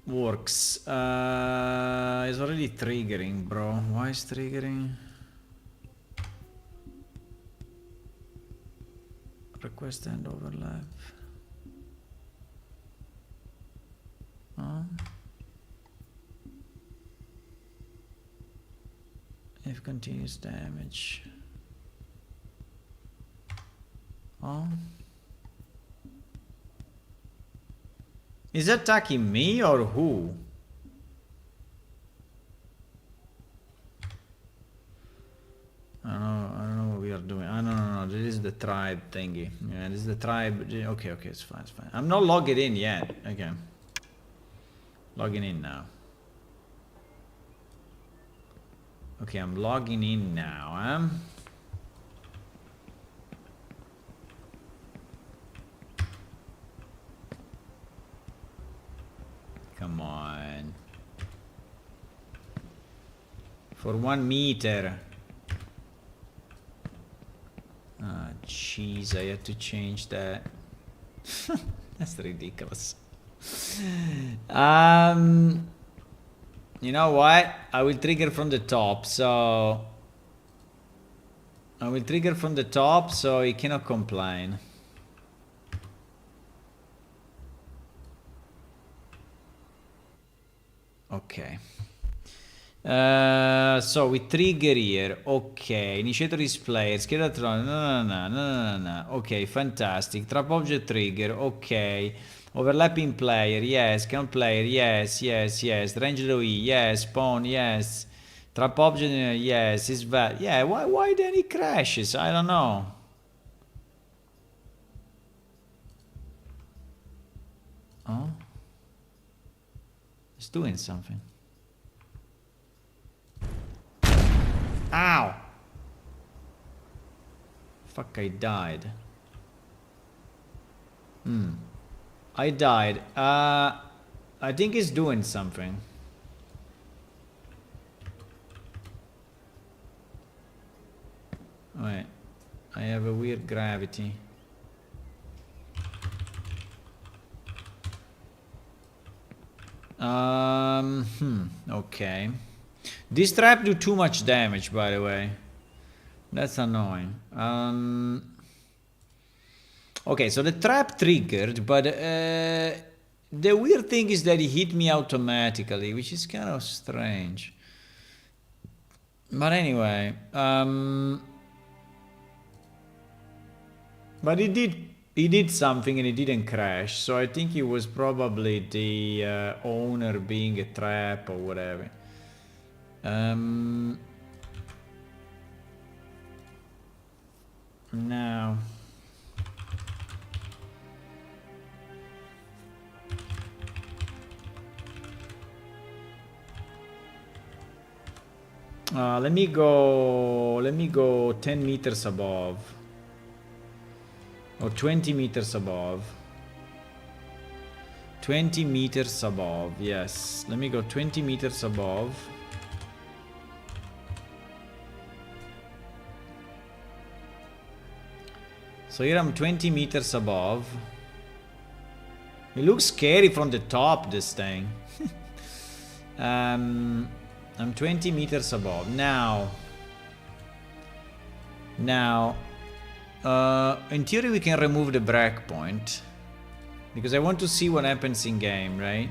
works. It's already triggering, bro. Why is triggering? Request and overlap. If continuous damage. Is that attacking me or who? I don't know what we are doing. No. This is the tribe thingy. Yeah, this is the tribe. Okay, it's fine. I'm not logged in yet. Okay. Logging in now. Okay, I'm logging in now. Come on. For 1 meter. Ah, jeez, I had to change that. That's ridiculous. You know what? I will trigger from the top, so... I will trigger from the top, so he cannot complain. Okay. So we trigger here. Okay. Initiator is player. Schedatron. No. Okay, fantastic. Trap object trigger. Okay. Overlapping player. Yes. Count player. Yes. Ranged AoE. Yes. Spawn. Yes. Trap object. Yes. Is valid. Yeah. Why then it crashes? I don't know. Oh. It's doing something. Ow! Fuck, I died. I died. I think it's doing something. Wait. I have a weird gravity. Okay. This trap do too much damage, by the way. That's annoying. Okay, so the trap triggered, but the weird thing is that he hit me automatically, which is kind of strange. But anyway, but he did something and it didn't crash, so I think it was probably the owner being a trap or whatever. Now. Let me go 10 meters above. Or 20 meters above. 20 meters above, yes. Let me go 20 meters above. So here I'm 20 meters above. It looks scary from the top, this thing. I'm 20 meters above. Now, in theory we can remove the breakpoint. Because I want to see what happens in game, right?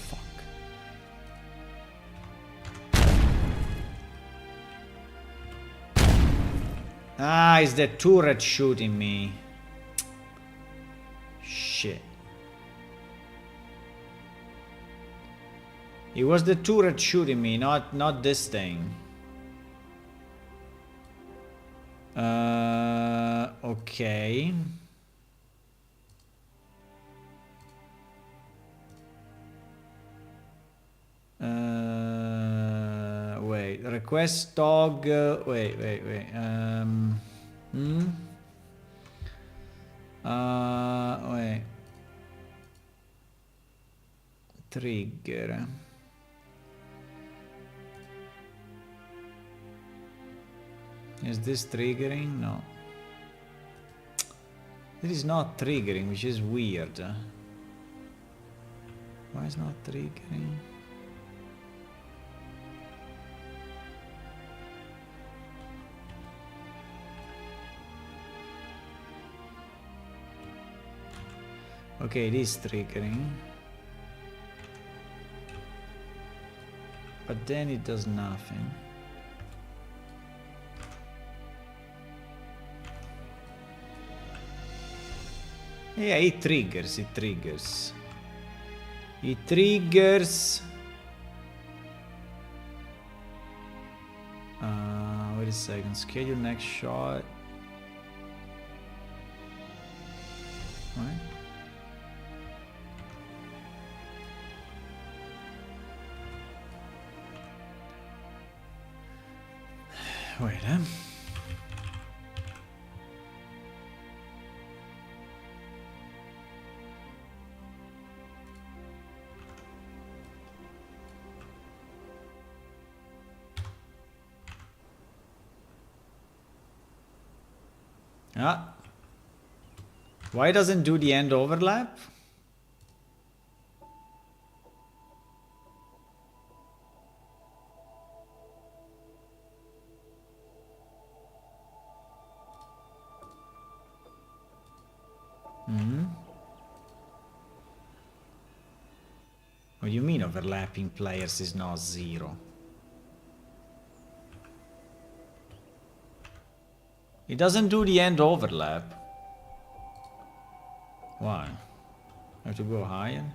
Fuck. Ah, it's the turret shooting me. Shit. It was the turret shooting me, not this thing. Okay. Wait. Request dog. Wait. Wait. Trigger. Is this triggering? No. It is not triggering, which is weird. Why is not triggering? Okay, it is triggering. But then it does nothing. Yeah, it triggers. It triggers. Wait a second. Schedule next shot. What? Wait, Why doesn't do the end overlap? What do you mean overlapping players is not 0? It doesn't do the end overlap. Why? I have to go higher?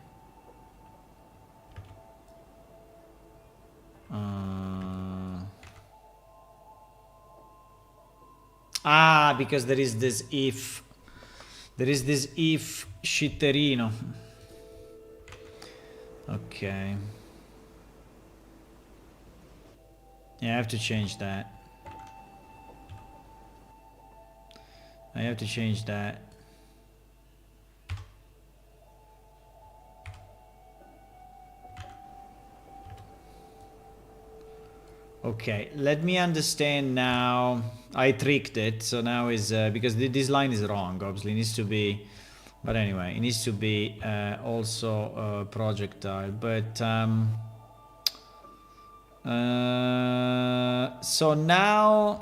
Because there is this if. There is this if shitterino. Okay. Yeah, I have to change that. I have to change that. Okay, let me understand now. I tricked it, so now is because this line is wrong. Obviously, it needs to be, but anyway, it needs to be also projectile. But so now.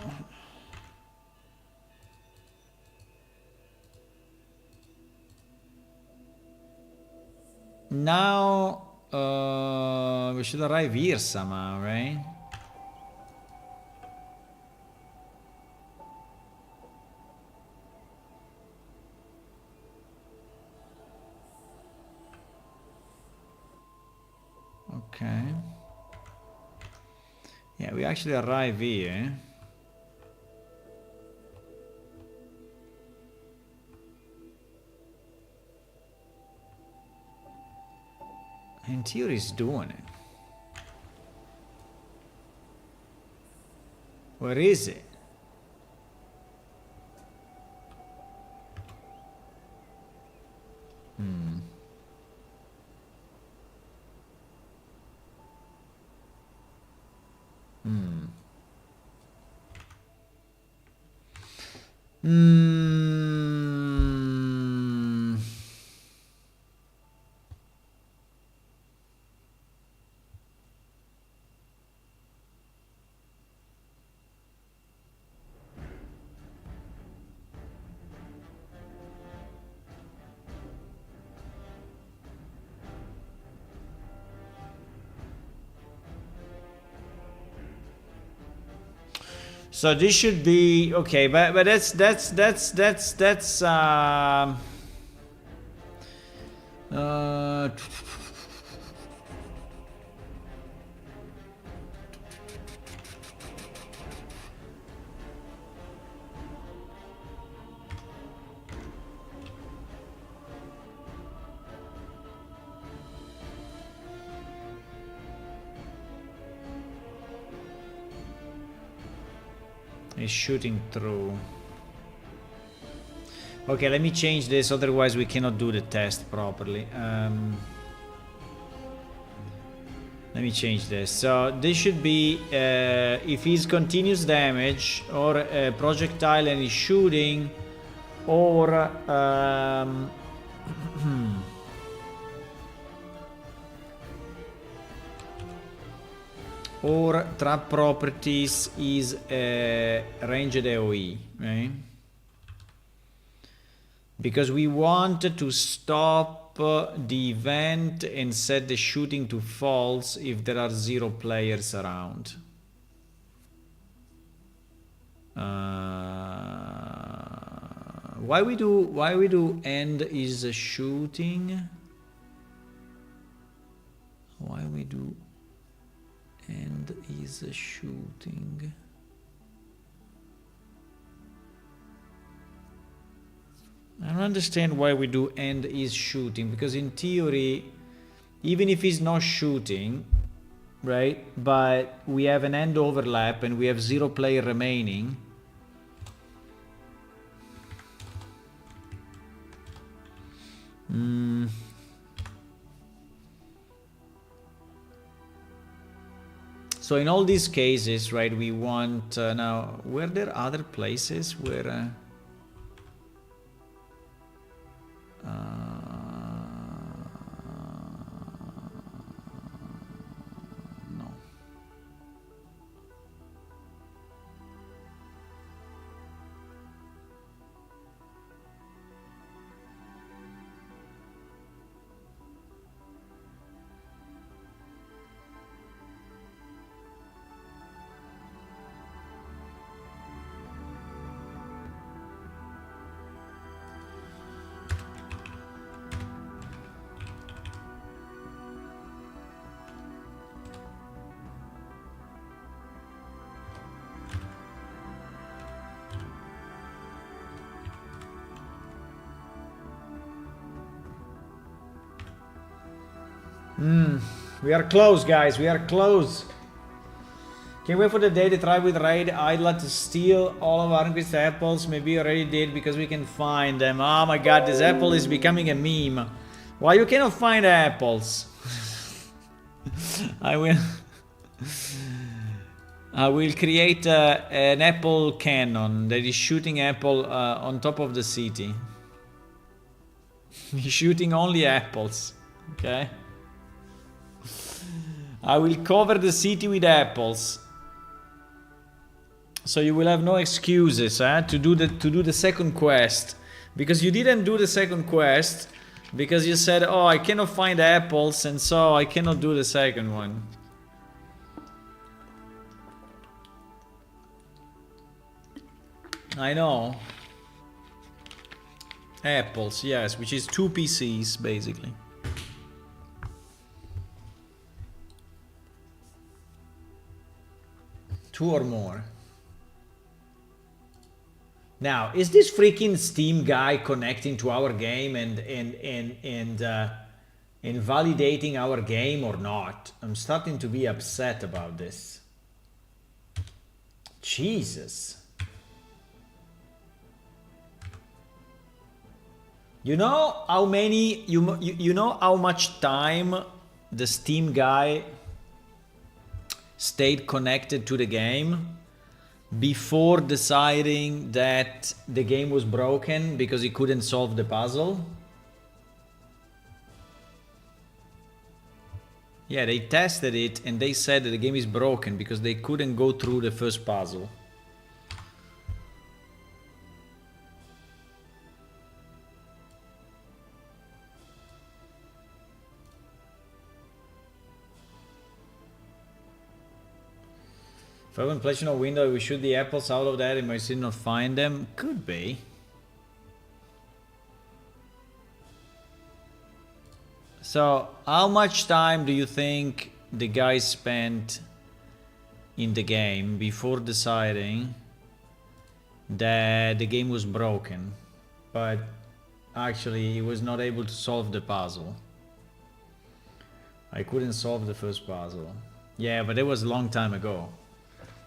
Now we should arrive here somehow, right? Okay. Yeah, we actually arrive here. And theory is doing it. Where is it? So this should be okay, but that's is shooting through. Okay, let me change this, otherwise we cannot do the test properly. Let me change this. So this should be if he's continuous damage or projectile and he's shooting, or or trap properties is ranged AoE, right? Because we want to stop the event and set the shooting to false if there are 0 players around. Why we do end is shooting? Why we do end is shooting? I don't understand why we do end is shooting, because in theory, even if he's not shooting, right, but we have an end overlap and we have 0 player remaining, so in all these cases, right, we want now, were there other places where no. We are close, guys. We are close. Can't wait for the day to try with Raid Idla to steal all of Arnquist's apples. Maybe you already did because we can find them. Oh my god, this apple is becoming a meme. Why you cannot find apples? I will. I will create an apple cannon that is shooting apple on top of the city. He's shooting only apples. Okay. I will cover the city with apples. So you will have no excuses to do the second quest. Because you didn't do the second quest. Because you said, oh, I cannot find apples, and so I cannot do the second one. I know. Apples, yes, which is 2 PCs, basically. Two or more. Now, is this freaking Steam guy connecting to our game and validating our game or not? I'm starting to be upset about this. Jesus. You know how many you know how much time the Steam guy stayed connected to the game before deciding that the game was broken because he couldn't solve the puzzle? Yeah, they tested it and they said that the game is broken because they couldn't go through the first puzzle. If I open PlayStation window, we shoot the apples out of that and might still not find them. Could be. So, how much time do you think the guy spent in the game before deciding that the game was broken, but actually he was not able to solve the puzzle? I couldn't solve the first puzzle. Yeah, but it was a long time ago.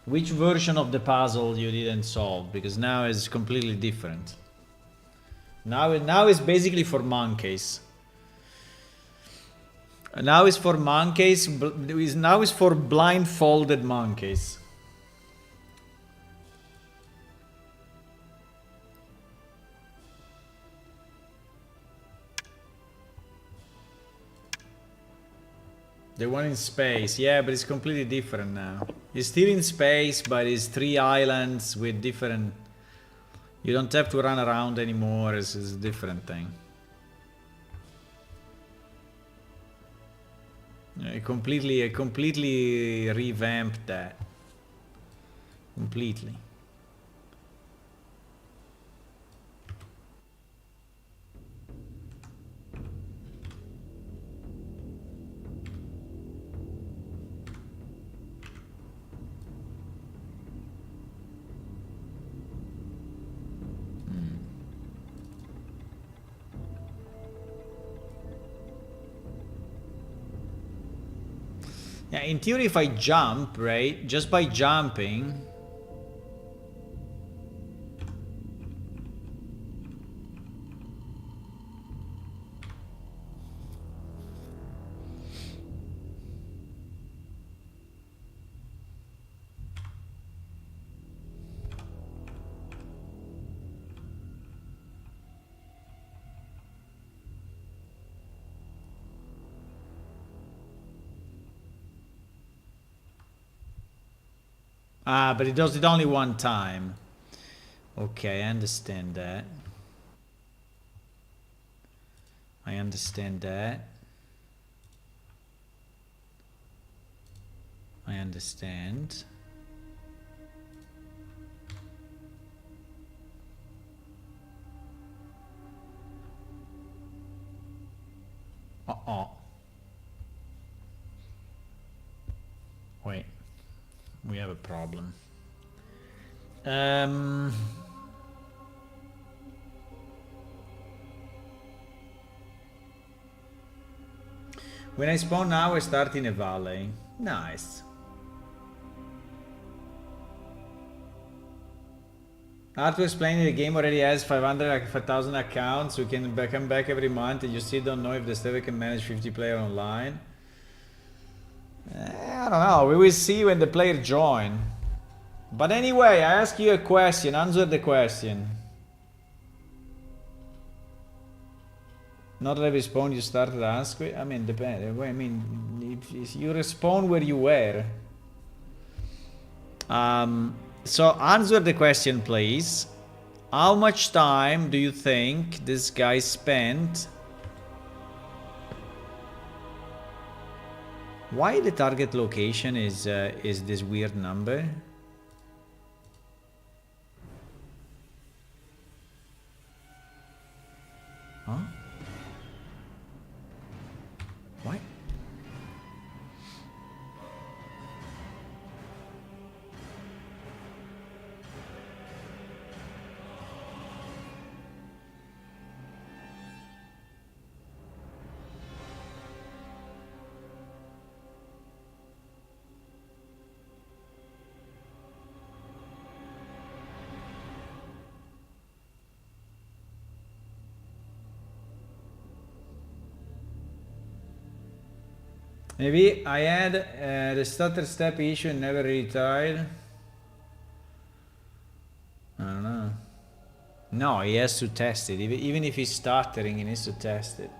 Which version of the puzzle you didn't solve? Because now it's completely different. Now it's basically for monkeys. Now it's for monkeys. Now it's for blindfolded monkeys. The one in space, yeah, but it's completely different now. It's still in space, but it's 3 islands with different... You don't have to run around anymore, it's a different thing. I completely revamped that. Completely. Yeah, in theory, if I jump, right, just by jumping... Ah, but it does it only one time. Okay, I understand that. I understand that. I understand. Uh-oh. Wait. We have a problem. When I spawn now, I start in a valley. Nice. Hard to explain, the game already has 5,000 accounts. You can come back every month and you still don't know if the server can manage 50 player online. I don't know. We will see when the player join. But anyway, I ask you a question. Answer the question. Not every spawn you started ask. I mean, depends. I mean, if you respawn where you were. So answer the question, please. How much time do you think this guy spent? Why the target location is this weird number? Huh? Why? Maybe I had the stutter step issue and never really tried. I don't know. No, he has to test it. Even if he's stuttering, he needs to test it.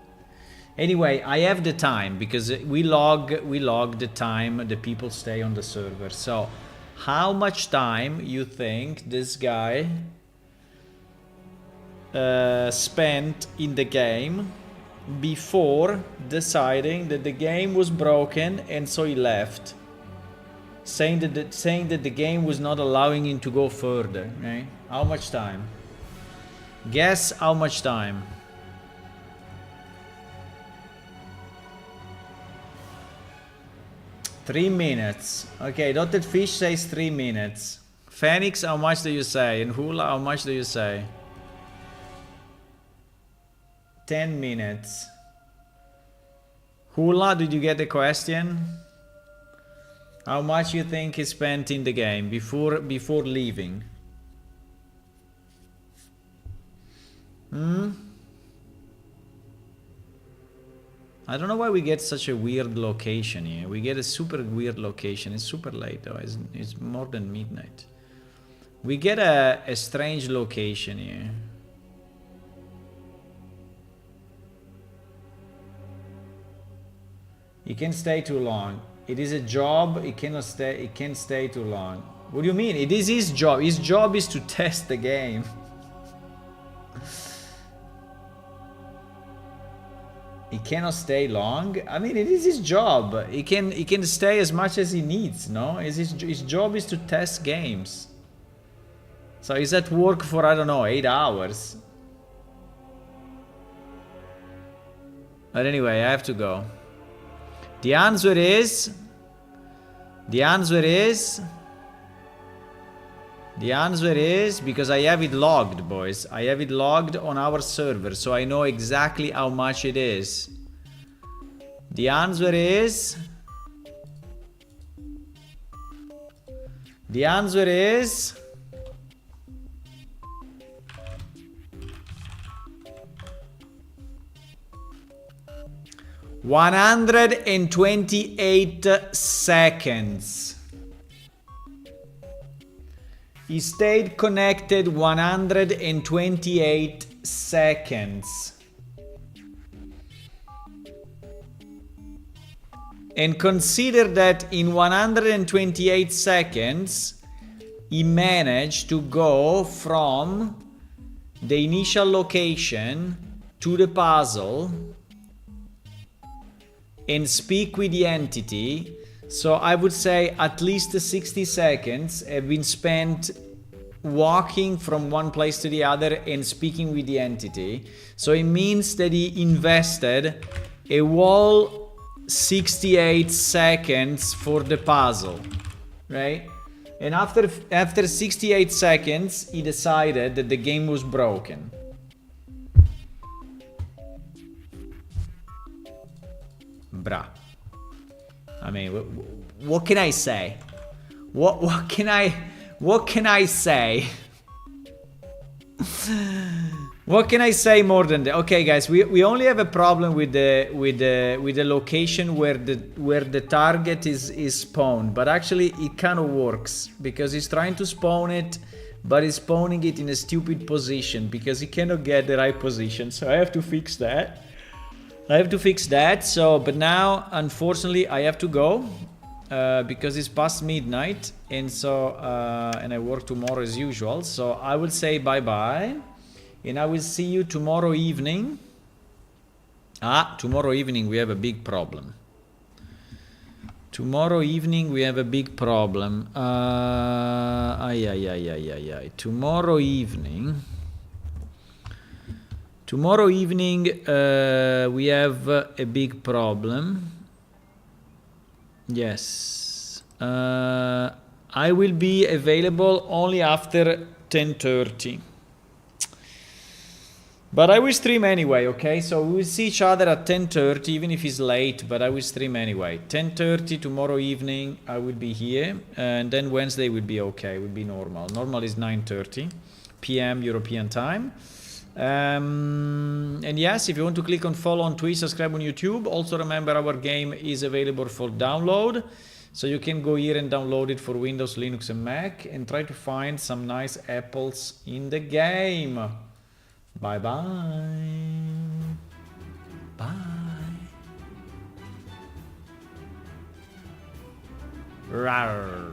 Anyway, I have the time because we log the time the people stay on the server. So, how much time you think this guy spent in the game before deciding that the game was broken and so he left, saying that the game was not allowing him to go further, right? How much time? Guess how much time? Three minutes. Okay, Dotted Fish says 3 minutes. Phoenix, how much do you say? And Hula, how much do you say? 10 minutes. Hula, did you get the question? How much you think he spent in the game before leaving? I don't know why we get such a weird location here. We get a super weird location. It's super late though. It's more than midnight. We get a strange location here. He can't stay too long. It is a job. He cannot stay. He can't stay too long. What do you mean? It is his job. His job is to test the game. He cannot stay long. I mean, it is his job. He can stay as much as he needs. No, his job is to test games. So he's at work for, I don't know, 8 hours. But anyway, I have to go. The answer is, because I have it logged, boys. I have it logged on our server, so I know exactly how much it is. The answer is 128 seconds. He stayed connected 128 seconds. And consider that in 128 seconds, he managed to go from the initial location to the puzzle and speak with the entity. So I would say at least 60 seconds have been spent walking from one place to the other and speaking with the entity. So it means that he invested a whole 68 seconds for the puzzle, right? And after 68 seconds, he decided that the game was broken. Bruh. I mean, what can I say? What can I say? What can I say more than that? Okay, guys, we only have a problem with the location where the target is spawned, but actually it kind of works because he's trying to spawn it, but he's spawning it in a stupid position because he cannot get the right position. So I have to fix that. So, but now unfortunately I have to go because it's past midnight, and so and I work tomorrow as usual. So I will say bye bye. And I will see you tomorrow evening. Tomorrow evening we have a big problem. Tomorrow evening we have a big problem. Tomorrow evening we have a big problem. Yes. I will be available only after 10:30. But I will stream anyway, okay? So we will see each other at 10:30, even if it's late, but I will stream anyway. 10:30 tomorrow evening, I will be here. And then Wednesday will be okay, will be normal. Normal is 9:30 p.m. European time. And yes, if you want to click on follow on Twitch, subscribe on YouTube. Also remember our game is available for download. So you can go here and download it for Windows, Linux and Mac and try to find some nice apples in the game. Bye bye. Bye. Rawr.